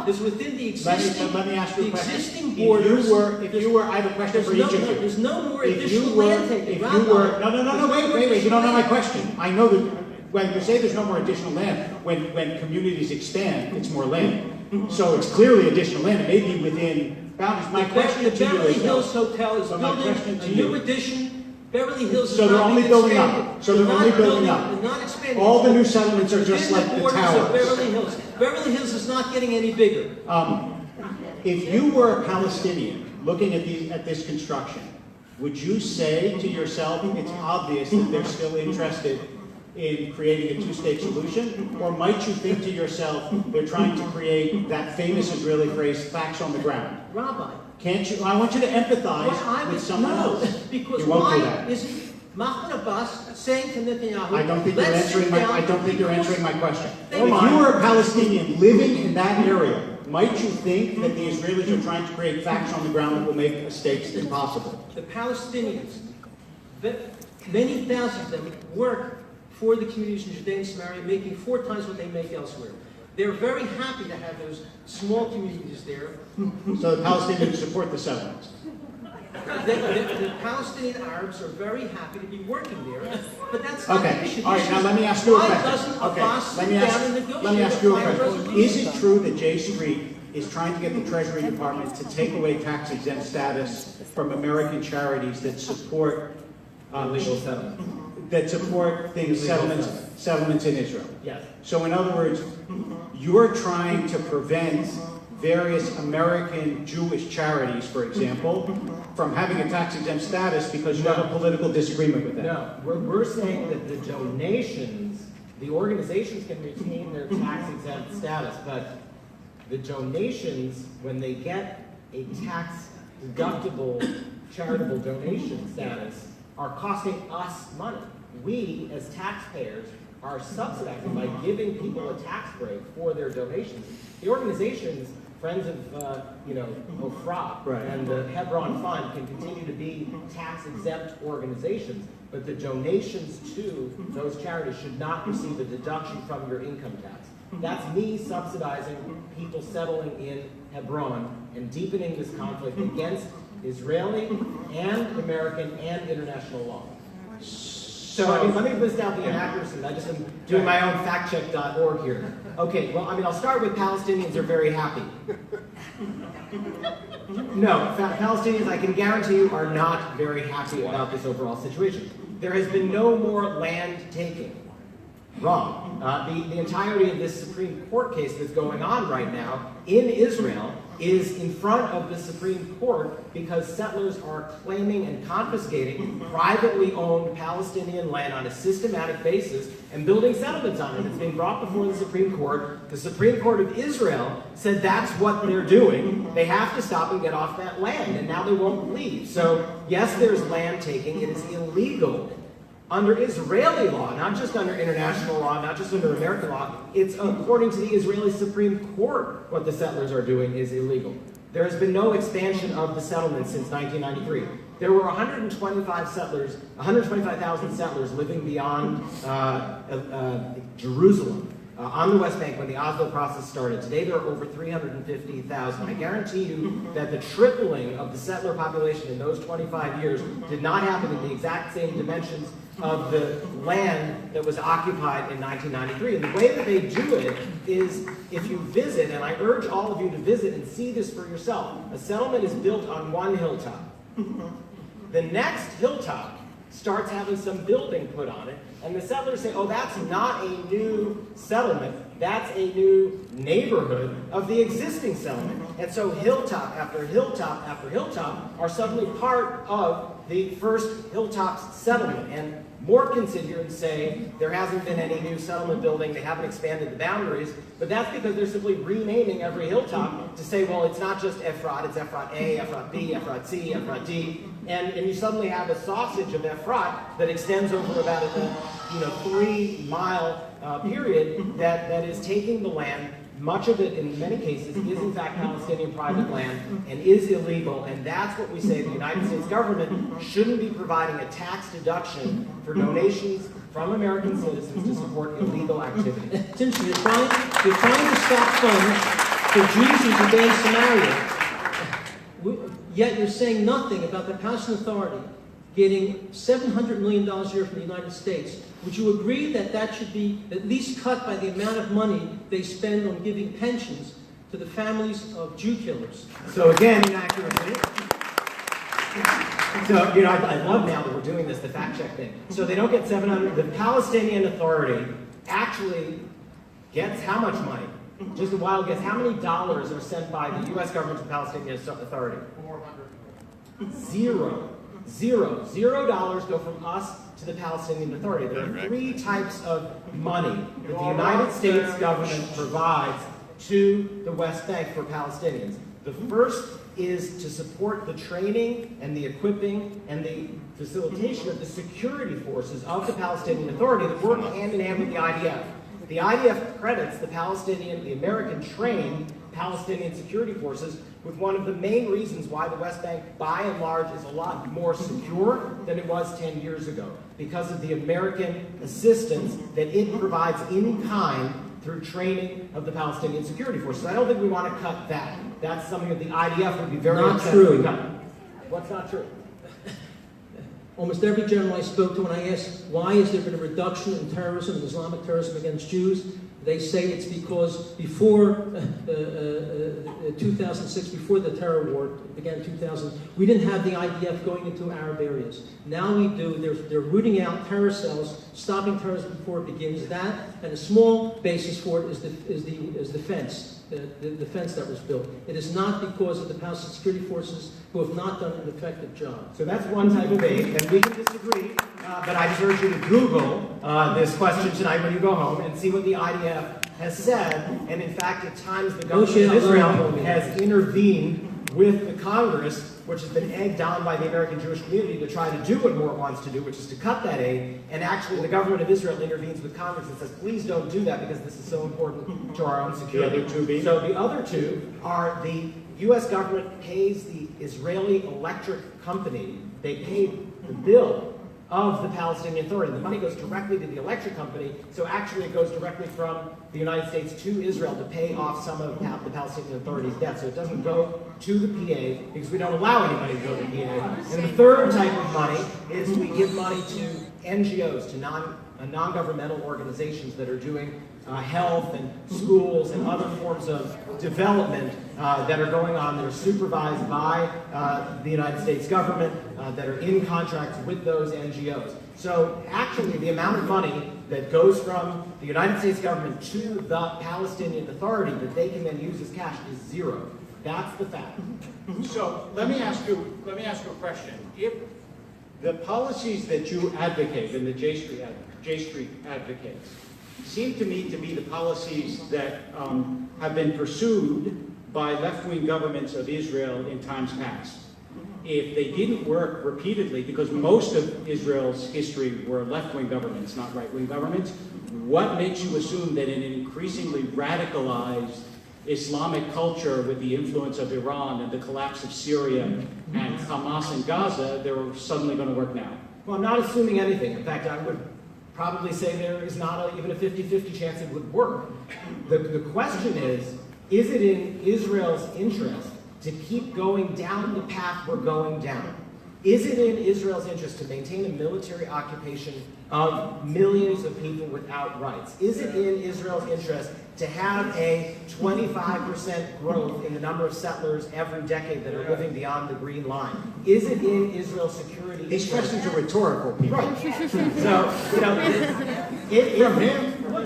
is within the existing, let me ask you a question. existing borders. If you were, I have a question for each of you. There's no more If additional you were, land taking. if you were, no, wait, you don't know my question. I know that when you say there's no more additional land, when communities expand, it's more land. So it's clearly additional land. It may be within boundaries. My question to you is, the Beverly Hills Hotel is so my building question to a you- new addition. Beverly Hills is So they're not only being building up. expanded. So they're only building up. They're not expanding. All the new settlements are just Within like the borders of towers. Beverly Hills. Beverly Hills is not getting any bigger. If you were a Palestinian looking at this construction, would you say to yourself, it's obvious that they're still interested in creating a two-state solution? Or might you think to yourself, they're trying to create that famous Israeli phrase, facts on the ground? Rabbi. Can't you? I want you to empathize with someone else. Because You won't do why that. isn't Mahmoud Abbas saying to Netanyahu, I don't think let's sit down you're answering my question. They If might. you were a Palestinian living in that area, might you think that the Israelis are trying to create facts on the ground that will make mistakes impossible? The Palestinians, many thousands of them work for the communities in Judea and Samaria, making 4 times what they make elsewhere. They're very happy to have those small communities there. So the Palestinians support the settlements. The Palestinian Arabs are very happy to be working there, but that's not the Okay, issue. all right, now let me ask you a Why question. doesn't Okay, Abbas let sit me down and ask negotiate you a final question. resolution? Is it true that J Street is trying to get the Treasury Department to take away tax-exempt status from American charities that support Illegal settlement. settlements in Israel? Yes. So in other words, you're trying to prevent various American Jewish charities, for example, from having a tax-exempt status because you have a political disagreement with them. No, we're saying that the donations, the organizations can retain their tax-exempt status, but the donations, when they get a tax-deductible charitable donation status, are costing us money. We, as taxpayers, are subsidizing by giving people a tax break for their donations. The organizations, Friends of, Ofra Right. and the Hebron Fund can continue to be tax-exempt organizations, but the donations to those charities should not receive a deduction from your income tax. That's me subsidizing people settling in Hebron and deepening this conflict against Israeli and American and international law. So let me list out the inaccuracies. I just am doing my own factcheck.org here. Okay, well, I'll start with Palestinians are very happy. No, Palestinians, I can guarantee you, are not very happy about this overall situation. There has been no more land taking. Wrong. The entirety of this Supreme Court case that's going on right now in Israel is in front of the Supreme Court because settlers are claiming and confiscating privately owned Palestinian land on a systematic basis and building settlements on it. It's been brought before the Supreme Court. The Supreme Court of Israel said that's what they're doing. They have to stop and get off that land, and now they won't leave. So, yes, there's land taking. It is illegal under Israeli law, not just under international law, not just under American law. It's according to the Israeli Supreme Court, what the settlers are doing is illegal. There has been no expansion of the settlement since 1993. There were 125,000 settlers living beyond Jerusalem on the West Bank when the Oslo process started. Today there are over 350,000. I guarantee you that the tripling of the settler population in those 25 years did not happen in the exact same dimensions of the land that was occupied in 1993. And the way that they do it is if you visit, and I urge all of you to visit and see this for yourself, a settlement is built on one hilltop. The next hilltop starts having some building put on it, And the settlers say, oh, that's not a new settlement. That's a new neighborhood of the existing settlement. And so hilltop after hilltop after hilltop are suddenly part of the first hilltop's settlement. And Morton sit here and say there hasn't been any new settlement building, they haven't expanded the boundaries, but that's because they're simply renaming every hilltop to say, well, it's not just Efrat, it's Efrat A, Efrat B, Efrat C, Efrat D, and you suddenly have a sausage of Efrat that extends over about a 3-mile period that is taking the land. Much of it, in many cases, is in fact Palestinian private land and is illegal, and that's what we say the United States government shouldn't be providing a tax deduction for donations from American citizens to support illegal activity. It's interesting, you're trying to stop funds for Jews who obey Samaria, yet you're saying nothing about the Palestinian Authority getting $700 million a year from the United States. Would you agree that that should be at least cut by the amount of money they spend on giving pensions to the families of Jew killers? So again, inaccuracy. So, I love now that we're doing this, the fact check thing. So they don't get 700, the Palestinian Authority actually gets how much money? Just a wild guess, how many dollars are sent by the U.S. government to the Palestinian Authority? 400. Zero. $0 go from us to the Palestinian Authority. There are 3 types of money that the United States government provides to the West Bank for Palestinians. The first is to support the training and the equipping and the facilitation of the security forces of the Palestinian Authority that work hand in hand with the IDF. The IDF credits the American trained Palestinian security forces with one of the main reasons why the West Bank, by and large, is a lot more secure than it was 10 years ago, because of the American assistance that it provides in kind through training of the Palestinian security forces. I don't think we want to cut that. That's something that the IDF would be very upset if we cut. What's not true? Almost every general I spoke to, when I asked why has there been a reduction in terrorism, Islamic terrorism against Jews, they say it's because before 2006, before the terror war began in 2000, we didn't have the IDF going into Arab areas. Now we do. They're rooting out terror cells, stopping terrorism before it begins. That, and a small basis for it is the fence. The fence that was built. It is not because of the Palestinian security forces who have not done an effective job. So that's one type of aid, and we can disagree, but I just urge you to Google this question tonight when you go home and see what the IDF has said, and in fact at times the government of Israel has intervened with the Congress, which has been egged on by the American Jewish community to try to do what Morton wants to do, which is to cut that aid, and actually the government of Israel intervenes with Congress and says, please don't do that because this is so important to our own security. The other two being? So the other two are the U.S. government pays the Israeli electric company, they pay the bill of the Palestinian Authority. The money goes directly to the electric company, so actually it goes directly from the United States to Israel to pay off some of the Palestinian Authority's debt. So it doesn't go to the PA because we don't allow anybody to go to the PA. And the third type of money is we give money to NGOs, to non-governmental organizations that are doing health and schools and other forms of development that are going on that are supervised by the United States government that are in contracts with those NGOs. So actually the amount of money that goes from the United States government to the Palestinian Authority that they can then use as cash is zero. That's the fact. So let me ask you a question. If the policies that you advocate and that J Street advocates seem to me to be the policies that have been pursued by left-wing governments of Israel in times past. If they didn't work repeatedly, because most of Israel's history were left-wing governments, not right-wing governments, what makes you assume that in an increasingly radicalized Islamic culture with the influence of Iran and the collapse of Syria and Hamas in Gaza, they're suddenly going to work now? Well, I'm not assuming anything. In fact, I would probably say there is not even a 50-50 chance it would work. The question is it in Israel's interest to keep going down the path we're going down? Is it in Israel's interest to maintain a military occupation of millions of people without rights? Is it in Israel's interest to have a 25% growth in the number of settlers every decade that are living beyond the green line? Is it in Israel's security These interest? questions are rhetorical, people. Right.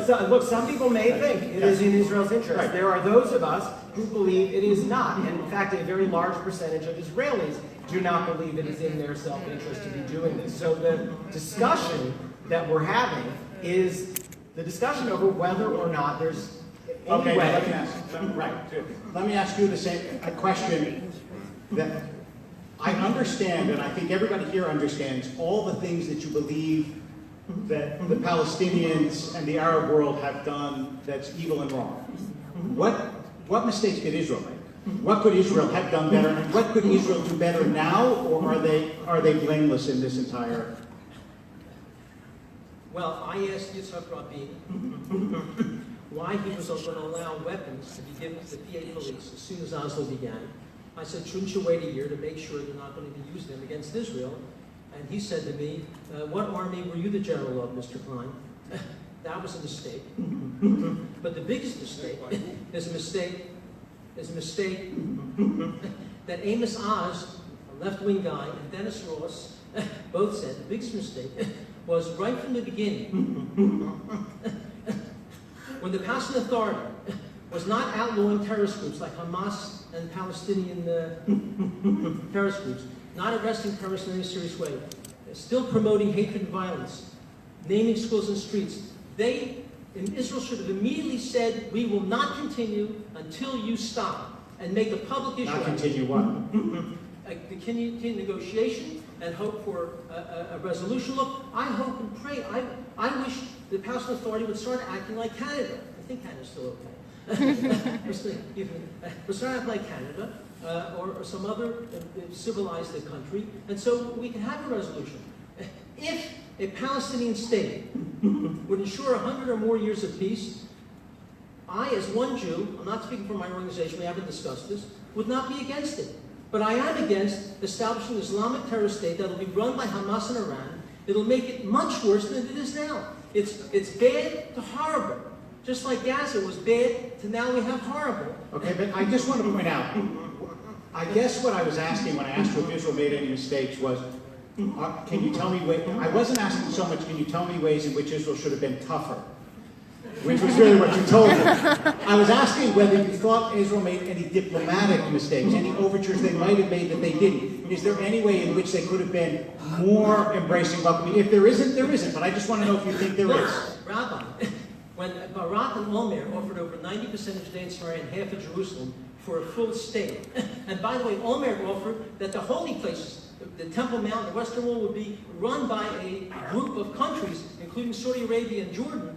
So, look, some people may think it is in Israel's interest. Right. There are those of us who believe it is not. And in fact, a very large percentage of Israelis do not believe it is in their self-interest to be doing this. So the discussion that we're having is the discussion over whether or not there's any Okay, way. let me ask you a question that I understand, and I think everybody here understands all the things that you believe that the Palestinians and the Arab world have done that's evil and wrong. What mistakes did Israel make? What could Israel have done better, and what could Israel do better now, or are they blameless in this entire? Well, I asked Yitzhak Rabin why he was going to allow weapons to be given to the PA police as soon as Oslo began. I said, shouldn't you wait a year to make sure they're not going to be using them against Israel? And he said to me, what army were you the general of, Mr. Klein? That was a mistake. But the biggest mistake is a mistake that Amos Oz, a left-wing guy, and Dennis Ross both said the biggest mistake was right from the beginning. When the Palestinian Authority was not outlawing terrorist groups like Hamas and Palestinian terrorist groups, not arresting terrorists in any serious way, still promoting hatred and violence, naming schools and streets, Israel should have immediately said, we will not continue until you stop, and make a public issue. Not continue what? Continue negotiation and hope for a resolution. Look, I hope and pray. I wish the Palestinian Authority would start acting like Canada. I think Canada's still okay. We'll start acting like Canada or some other civilized country, and so we can have a resolution. If a Palestinian state would ensure 100 or more years of peace, I, as one Jew, I'm not speaking for my organization, we haven't discussed this, would not be against it. But I am against establishing an Islamic terrorist state that will be run by Hamas and Iran. It'll make it much worse than it is now. It's bad to horrible. Just like Gaza was bad to now we have horrible. Okay, but I just want to point out, I guess what I was asking when I asked you if Israel made any mistakes was, can you tell me, I wasn't asking so much, can you tell me ways in which Israel should have been tougher? Which was really what you told me. I was asking whether you thought Israel made any diplomatic mistakes, any overtures they might have made that they didn't. Is there any way in which they could have been more embracing, welcoming? If there isn't, there isn't. But I just want to know if you think there is. Rabbi, when Barak and Olmert offered over 90% of Judea and Samaria and half of Jerusalem for a full state, and by the way, Olmert offered that the holy places, the Temple Mount, the Western Wall, would be run by a group of countries, including Saudi Arabia and Jordan.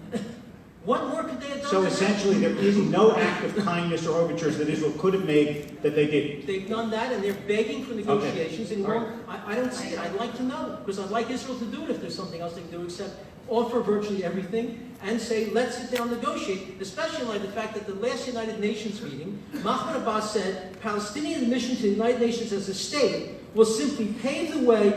What more could they have done? So essentially, there is no act of kindness or overtures that Israel could have made that they didn't. They've done that, and they're begging for negotiations. Okay. And I don't see it. I'd like to know, because I'd like Israel to do it if there's something else they can do except offer virtually everything and say, let's sit down and negotiate, especially in light of the fact that the last United Nations meeting, Mahmoud Abbas said Palestinian admission to the United Nations as a state will simply pave the way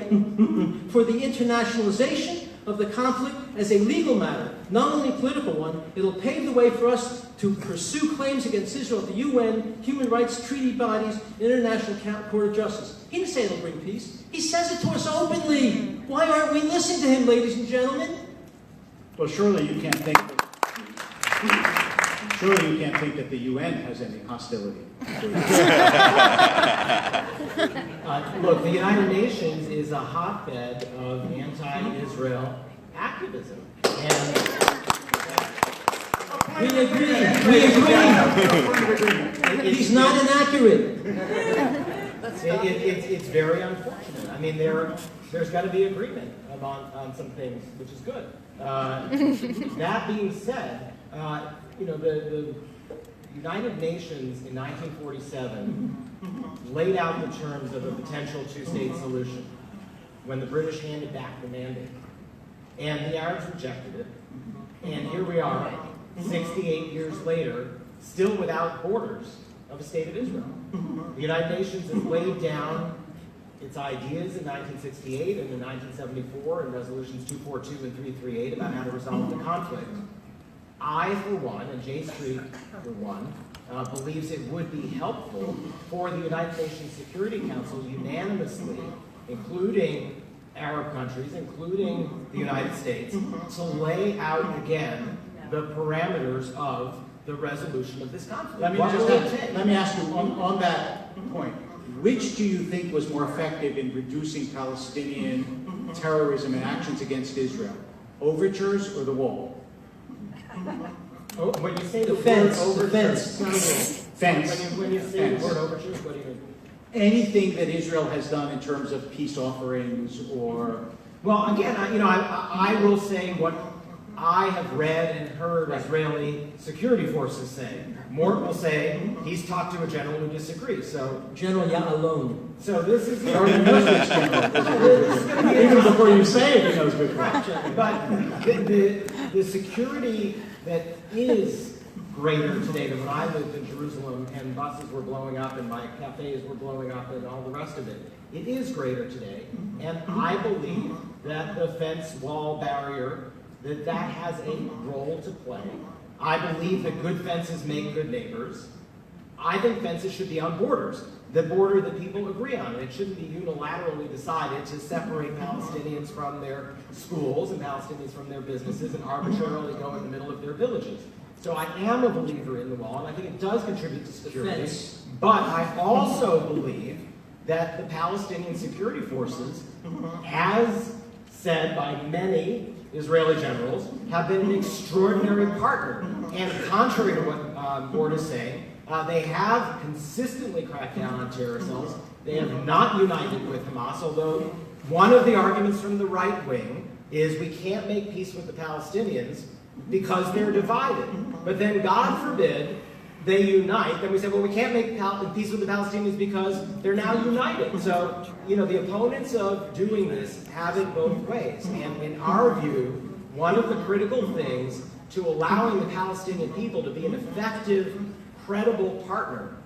for the internationalization of the conflict as a legal matter, not only a political one. It'll pave the way for us to pursue claims against Israel at the UN, human rights treaty bodies, International Court of Justice. He didn't say it'll bring peace. He says it to us openly. Why aren't we listening to him, ladies and gentlemen? Well, surely you can't think that the UN has any hostility. Look, the United Nations is a hotbed of anti-Israel activism. And We agree. He's not inaccurate. it's very unfortunate. I mean, there's got to be agreement on some things, which is good. That being said, the United Nations in 1947 laid out the terms of a potential two-state solution when the British handed back the mandate. And the Arabs rejected it. And here we are, 68 years later, still without borders of a state of Israel. The United Nations has laid down its ideas in 1968 and in 1974 in resolutions 242 and 338 about how to resolve the conflict. I, for one, and J Street, for one, believes it would be helpful for the United Nations Security Council unanimously, including Arab countries, including the United States, to lay out again the parameters of the resolution of this conflict. Let me ask you on that point, which do you think was more effective in reducing Palestinian terrorism and actions against Israel? Overtures or the wall? Oh, when you say the Fence, word overtures, Fence. When you say Fence. the word overtures, what do you mean? Anything that Israel has done in terms of peace offerings or... Well, again, I will say what I have read and heard Israeli security forces say. Morton will say he's talked to a general who disagrees. So General Ya'alon. So this is He already knows this general. Even before you say it, he knows which one. But the security that is greater today than when I lived in Jerusalem and buses were blowing up and my cafes were blowing up and all the rest of it, it is greater today. And I believe that the fence, wall, barrier, that has a role to play. I believe that good fences make good neighbors. I think fences should be on borders, the border that people agree on. And it shouldn't be unilaterally decided to separate Palestinians from their schools and Palestinians from their businesses and arbitrarily go in the middle of their villages. So I am a believer in the wall, and I think it does contribute to security. Fence. But I also believe that the Palestinian security forces, as said by many Israeli generals, have been an extraordinary partner. And contrary to what Gord is saying, they have consistently cracked down on terror cells. They have not united with Hamas, although one of the arguments from the right wing is we can't make peace with the Palestinians because they're divided. But then, God forbid, they unite. Then we say, well, we can't make peace with the Palestinians because they're now united. So, the opponents of doing this have it both ways. And in our view, one of the critical things to allowing the Palestinian people to be an effective, credible partner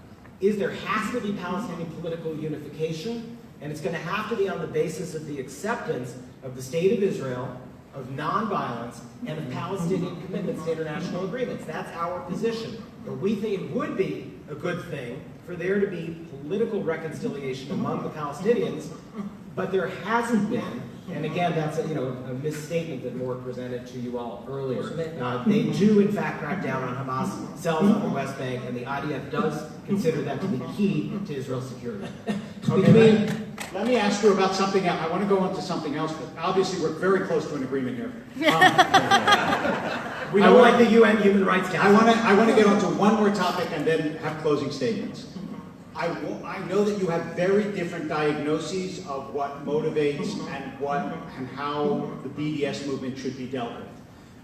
is there has to be Palestinian political unification, and it's going to have to be on the basis of the acceptance of the State of Israel, of nonviolence, and of Palestinian commitments to international agreements. That's our position. But we think it would be a good thing for there to be political reconciliation among the Palestinians, but there hasn't been. And again, that's a misstatement that Moore presented to you all earlier. They do, in fact, crack down on Hamas cells on the West Bank, and the IDF does consider that to be key to Israel's security. Okay, let me ask you about something else. I want to go on to something else, but obviously we're very close to an agreement here. We don't like the UN Human Rights Council. I want to get on to one more topic and then have closing statements. I know that you have very different diagnoses of what motivates and how the BDS movement should be dealt with.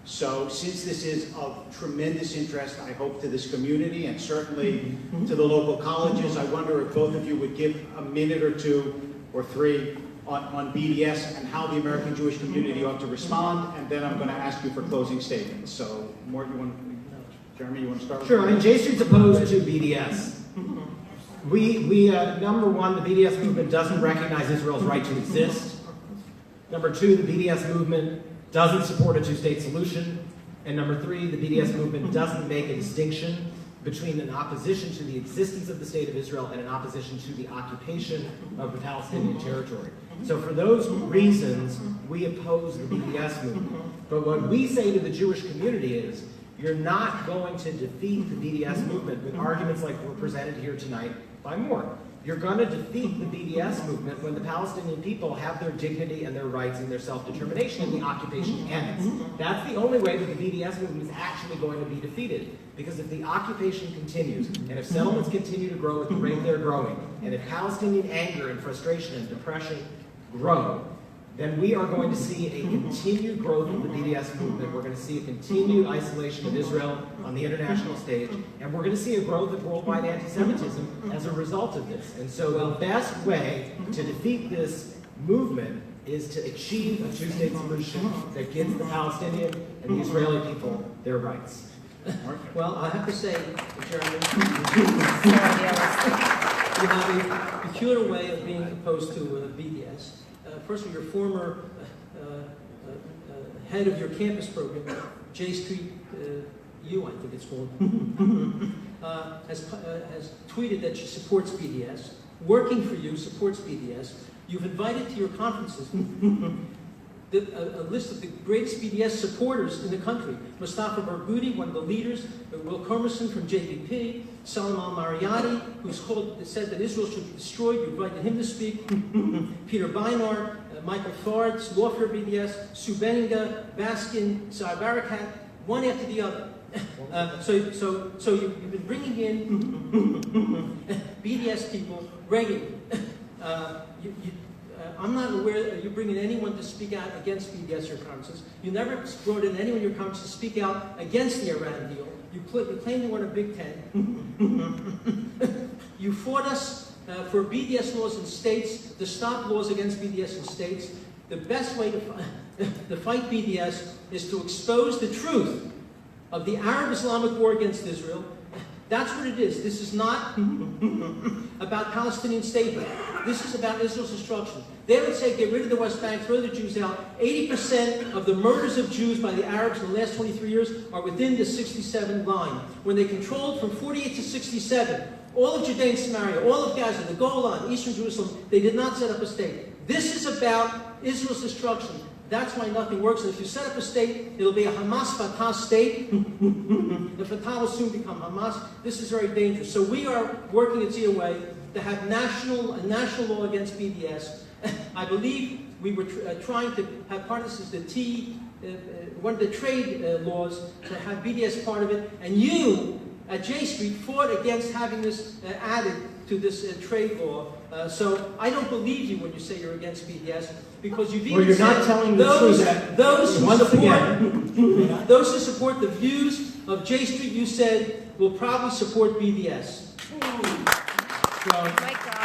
So since this is of tremendous interest, I hope, to this community and certainly to the local colleges, I wonder if both of you would give a minute or two or three on BDS and how the American Jewish community ought to respond, and then I'm going to ask you for closing statements. So, Jeremy, you want to start? Sure. J Street's opposed to BDS. Number one, the BDS movement doesn't recognize Israel's right to exist. Number two, the BDS movement doesn't support a two-state solution. And number three, the BDS movement doesn't make a distinction between an opposition to the existence of the State of Israel and an opposition to the occupation of the Palestinian territory. So for those reasons, we oppose the BDS movement. But what we say to the Jewish community is, you're not going to defeat the BDS movement with arguments like were presented here tonight by Moore. You're going to defeat the BDS movement when the Palestinian people have their dignity and their rights and their self-determination and the occupation ends. That's the only way that the BDS movement is actually going to be defeated. Because if the occupation continues, and if settlements continue to grow at the rate they're growing, and if Palestinian anger and frustration and depression grow, then we are going to see a continued growth of the BDS movement. We're going to see a continued isolation of Israel on the international stage, and we're going to see a growth of worldwide anti-Semitism as a result of this. And so the best way to defeat this movement is to achieve a two-state solution that gives the Palestinian and the Israeli people their rights. Well, I have to say, Chairman, you have a peculiar way of being opposed to BDS. First of all, your former head of your campus program, J Street U, I think it's called, has tweeted that she supports BDS. Working for You supports BDS. You've invited to your conferences a list of the greatest BDS supporters in the country. Mustafa Barghouti, one of the leaders, Will Kermerson from JVP, Salam al-Mariyati, who's said that Israel should be destroyed. You invited him to speak. Peter Beinart, Michael Fards, Lawfare BDS, Sue Benninga, Baskin, Sai Barakat, one after the other. So you've been bringing in BDS people regularly. I'm not aware that you're bringing anyone to speak out against BDS at your conferences. You never brought in anyone in your conference to speak out against the Iran deal. You claimed you won a Big Ten. You fought us for BDS laws in states, to stop laws against BDS in states. The best way to fight BDS is to expose the truth of the Arab-Islamic war against Israel. That's what it is. This is not about Palestinian statehood. This is about Israel's destruction. They would say, get rid of the West Bank, throw the Jews out. 80% of the murders of Jews by the Arabs in the last 23 years are within the 67 line. When they controlled from 48 to 67, all of Judea and Samaria, all of Gaza, the Golan, Eastern Jerusalem, they did not set up a state. This is about Israel's destruction. That's why nothing works. And if you set up a state, it'll be a Hamas-Fatah state. The Fatah will soon become Hamas. This is very dangerous. So we are working at ZOA to have a national law against BDS. I believe we were trying to have part of this is one of the trade laws to have BDS part of it. And you, at J Street, fought against having this added to this trade law. So I don't believe you when you say you're against BDS, because you've even you're said not telling the truth. those who Once support again, those who support the views of J Street, you said, will probably support BDS. So,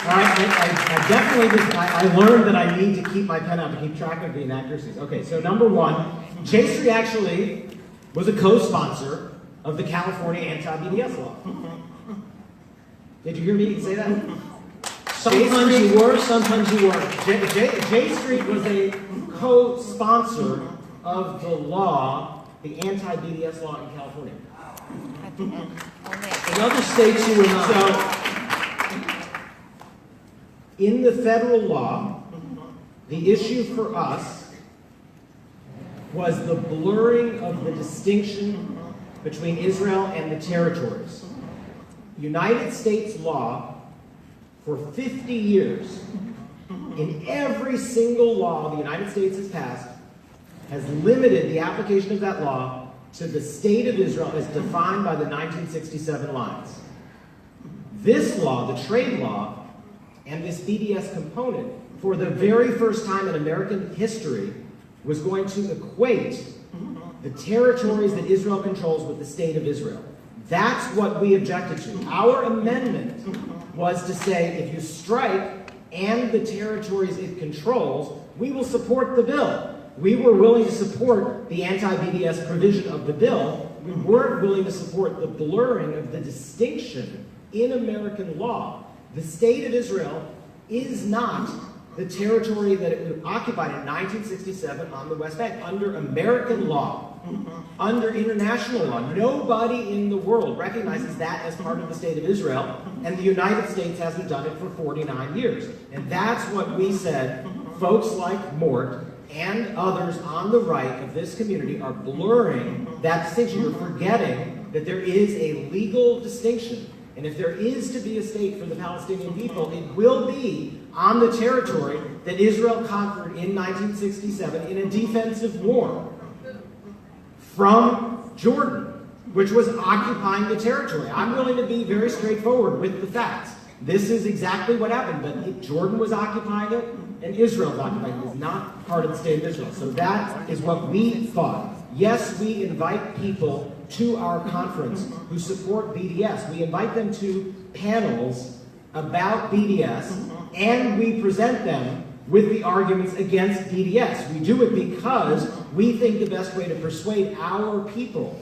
I definitely I learned that I need to keep my pen out to keep track of the inaccuracies. Okay, so number one, J Street actually was a co-sponsor of the California anti-BDS law. Did you hear me say that? Sometimes you were, sometimes you weren't. J Street was a co-sponsor of the law, the anti-BDS law in California. In other states you were not. So, in the federal law, the issue for us was the blurring of the distinction between Israel and the territories. United States law, for 50 years, in every single law the United States has passed, has limited the application of that law to the state of Israel as defined by the 1967 lines. This law, the trade law, and this BDS component, for the very first time in American history, was going to equate the territories that Israel controls with the state of Israel. That's what we objected to. Our amendment was to say, if you strike and the territories it controls, we will support the bill. We were willing to support the anti-BDS provision of the bill. We weren't willing to support the blurring of the distinction in American law. The state of Israel is not the territory that it occupied in 1967 on the West Bank under American law, under international law. Nobody in the world recognizes that as part of the state of Israel, and the United States hasn't done it for 49 years. And that's what we said. Folks like Mort and others on the right of this community are blurring that distinction. You're forgetting that there is a legal distinction. And if there is to be a state for the Palestinian people, it will be on the territory that Israel conquered in 1967 in a defensive war from Jordan, which was occupying the territory. I'm willing to be very straightforward with the facts. This is exactly what happened, but Jordan was occupying it, and Israel was occupying it. It is not part of the state of Israel. So that is what we thought. Yes, we invite people to our conference who support BDS. We invite them to panels about BDS, and we present them with the arguments against BDS. We do it because we think the best way to persuade our people,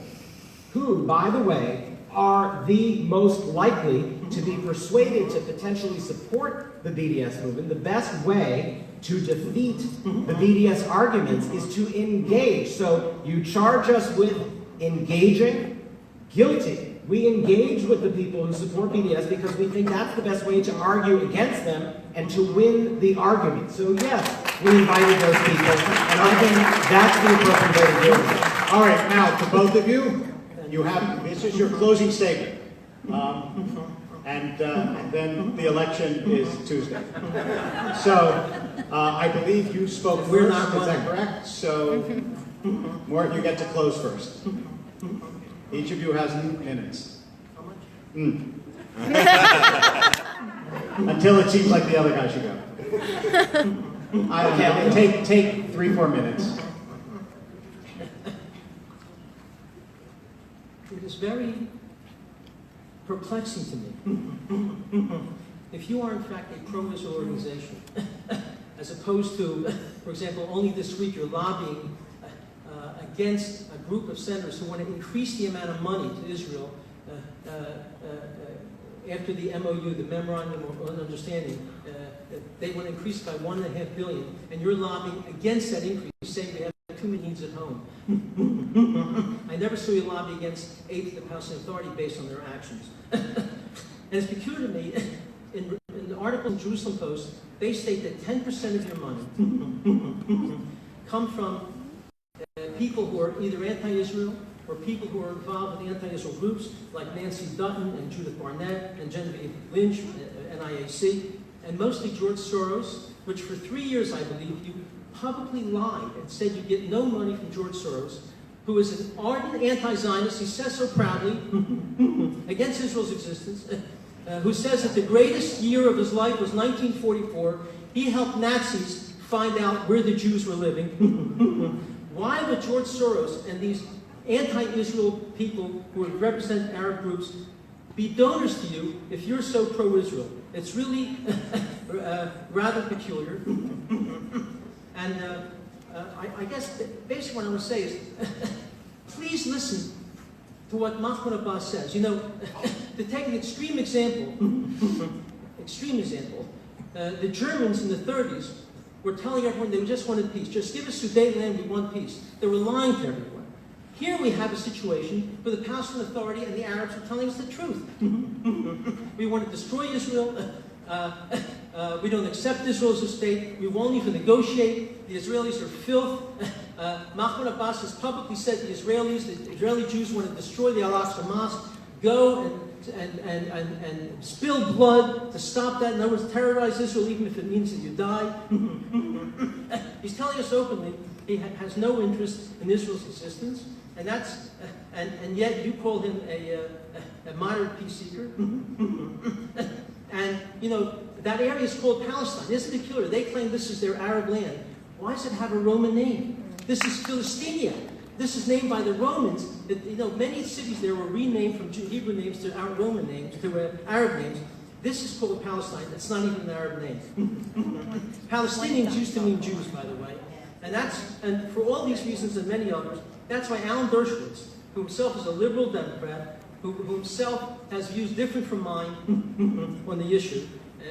who, by the way, are the most likely to be persuaded to potentially support the BDS movement, the best way to defeat the BDS arguments is to engage. So you charge us with engaging, guilty. We engage with the people who support BDS because we think that's the best way to argue against them and to win the argument. So yes, we invited those people, and I think that's the appropriate way to do it. All right, now to both of you, this is your closing statement. And then the election is Tuesday. So I believe you spoke We're first, not is that running. correct? So, Morton, you get to close first. Each of you has minutes. How much? Until it seems like the other guy should go. I don't know, take 3-4 minutes. It is very perplexing to me. If you are in fact a pro-Israel organization, as opposed to, for example, only this week you're lobbying against a group of senators who want to increase the amount of money to Israel after the MOU, the Memorandum of Understanding, they want to increase by $1.5 billion, and you're lobbying against that increase, saying we have too many needs at home. I never saw you lobby against aid to the Palestinian Authority based on their actions. And it's peculiar to me, in the article in Jerusalem Post, they state that 10% of your money come from people who are either anti-Israel or people who are involved with anti-Israel groups like Nancy Dutton and Judith Barnett and Genevieve Lynch, NIAC, and mostly George Soros, which for 3 years, I believe, you publicly lied and said you get no money from George Soros, who is an ardent anti-Zionist, he says so proudly, against Israel's existence, who says that the greatest year of his life was 1944. He helped Nazis find out where the Jews were living. Why would George Soros and these anti-Israel people who represent Arab groups be donors to you if you're so pro-Israel? It's really rather peculiar. And I guess basically what I want to say is, please listen to what Mahmoud Abbas says. You know, to take an extreme example, the Germans in the 30s were telling everyone they just wanted peace. Just give us Sudetenland, we want peace. They were lying to everyone. Here we have a situation where the Palestinian Authority and the Arabs are telling us the truth. We want to destroy Israel. We don't accept Israel as a state. We won't even negotiate. The Israelis are filth. Mahmoud Abbas has publicly said the Israeli Jews want to destroy the Al-Aqsa Mosque, go and spill blood to stop that. In other words, terrorize Israel even if it means that you die. He's telling us openly he has no interest in Israel's existence, and that's and yet you call him a moderate peace seeker. And you know that area is called Palestine. Isn't it peculiar? They claim this is their Arab land. Why does it have a Roman name? This is Philistinia. This is named by the Romans. You know, many cities there were renamed from Hebrew names to Roman names, to Arab names. This is called Palestine. It's not even an Arab name. Palestinians used to mean Jews, by the way. And for all these reasons and many others, that's why Alan Dershowitz, who himself is a liberal Democrat, who himself has views different from mine on the issue,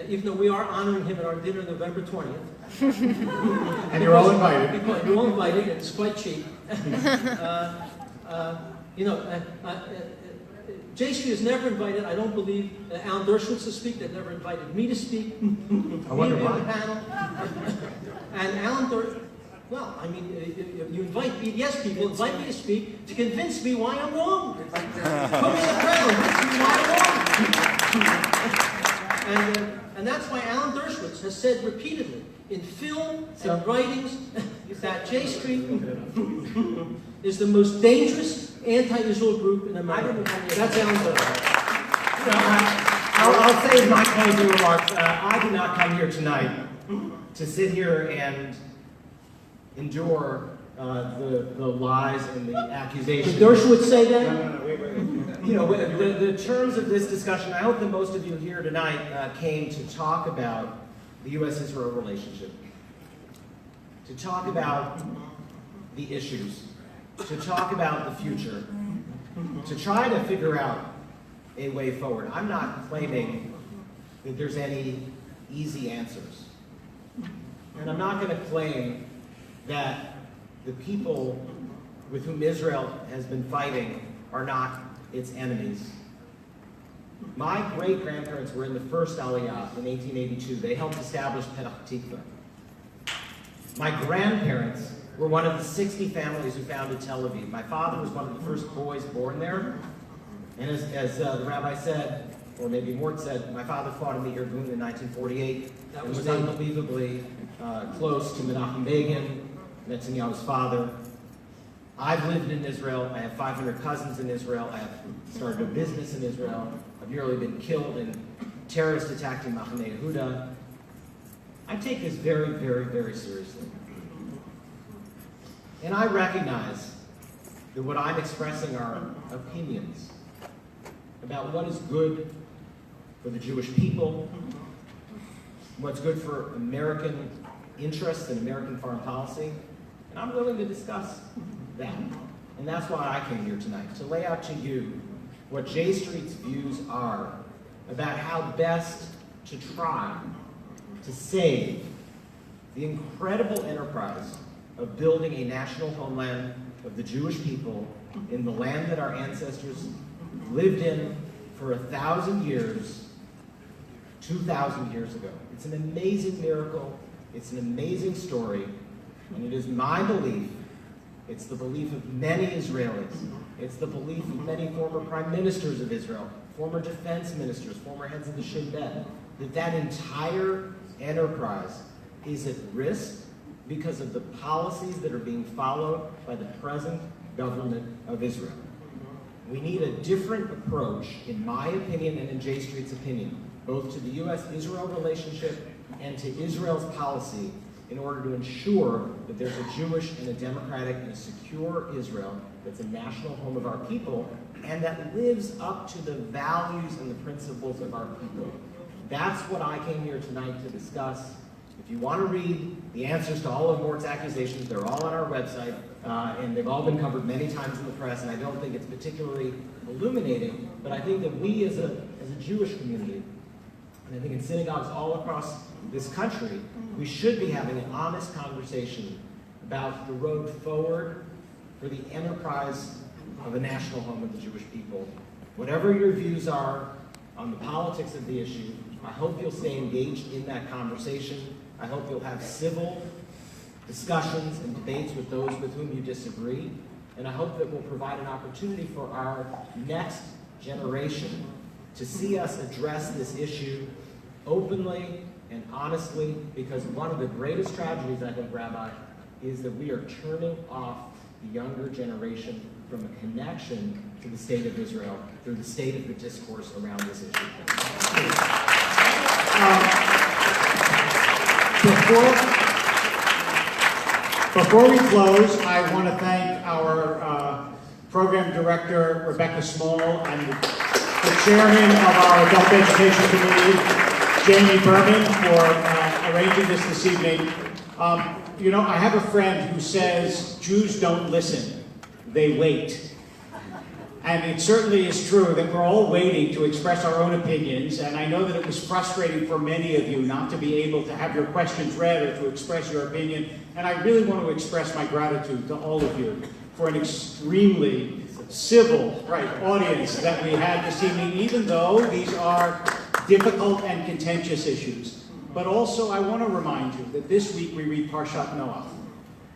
even though we are honoring him at our dinner November 20th. And you're all invited. You're all invited, and it's quite cheap. J Street has never invited, I don't believe, Alan Dershowitz to speak. They've never invited me to speak. I wonder why. The panel. And Alan Dershowitz, well, I mean, you invite BDS people, invite me to speak to convince me why I'm wrong. Put me in the panel, convince me why I'm wrong. And that's why Alan Dershowitz has said repeatedly in film and writings that J Street is the most dangerous anti-Israel group in America. That's Alan Dershowitz. I'll say in my closing remarks, I did not come here tonight to sit here and endure the lies and the accusations. Did Dershowitz say that? No, wait. You know, the terms of this discussion, I hope that most of you here tonight came to talk about the U.S.-Israel relationship, to talk about the issues, to talk about the future, to try to figure out a way forward. I'm not claiming that there's any easy answers. And I'm not going to claim that the people with whom Israel has been fighting are not its enemies. My great-grandparents were in the first Aliyah in 1882. They helped establish Petah Tikva. My grandparents were one of the 60 families who founded Tel Aviv. My father was one of the first boys born there. And as the rabbi said, or maybe Mort said, my father fought in the Irgun in 1948. That was unbelievably close to Menachem Begin, Netanyahu's father. I've lived in Israel. I have 500 cousins in Israel. I have started a business in Israel. I've nearly been killed in terrorist attack in Machane Yehuda. I take this very, very, very seriously. And I recognize that what I'm expressing are opinions about what is good for the Jewish people, what's good for American interests and American foreign policy, and I'm willing to discuss that. And that's why I came here tonight, to lay out to you what J Street's views are about how best to try to save the incredible enterprise of building a national homeland of the Jewish people in the land that our ancestors lived in for 1,000 years, 2,000 years ago. It's an amazing miracle. It's an amazing story. And it is my belief, it's the belief of many Israelis, it's the belief of many former prime ministers of Israel, former defense ministers, former heads of the Shin Bet, that that entire enterprise is at risk because of the policies that are being followed by the present government of Israel. We need a different approach, in my opinion and in J Street's opinion, both to the U.S.-Israel relationship and to Israel's policy in order to ensure that there's a Jewish and a democratic and a secure Israel that's a national home of our people and that lives up to the values and the principles of our people. That's what I came here tonight to discuss. If you want to read the answers to all of Mort's accusations, they're all on our website, and they've all been covered many times in the press, and I don't think it's particularly illuminating, but I think that we as a Jewish community, and I think in synagogues all across this country, we should be having an honest conversation about the road forward for the enterprise of a national home of the Jewish people. Whatever your views are on the politics of the issue, I hope you'll stay engaged in that conversation. I hope you'll have civil discussions and debates with those with whom you disagree. And I hope that we'll provide an opportunity for our next generation to see us address this issue openly and honestly, because one of the greatest tragedies, I think, Rabbi, is that we are turning off the younger generation from a connection to the state of Israel through the state of the discourse around this issue. Before we close, I want to thank our program director, Rebecca Small, and the chairman of our Adult Education Committee, Jamie Berman, for arranging this evening. You know, I have a friend who says Jews don't listen, they wait. And it certainly is true that we're all waiting to express our own opinions, and I know that it was frustrating for many of you not to be able to have your questions read or to express your opinion, and I really want to express my gratitude to all of you for an extremely civil audience that we had this evening, even though these are difficult and contentious issues. But also, I want to remind you that this week we read Parshat Noach.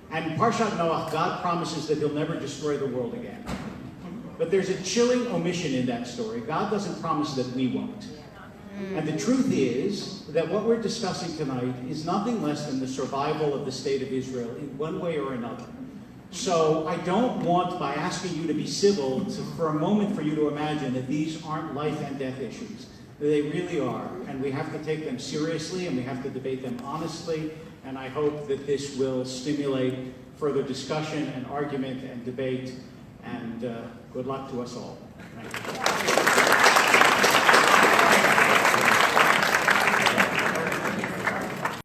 And Parshat Noach, God promises that he'll never destroy the world again. But there's a chilling omission in that story. God doesn't promise that we won't. And the truth is that what we're discussing tonight is nothing less than the survival of the state of Israel in one way or another. So I don't want, by asking you to be civil, for a moment for you to imagine that these aren't life and death issues. They really are, and we have to take them seriously, and we have to debate them honestly, and I hope that this will stimulate further discussion and argument and debate, and good luck to us all. Thank you.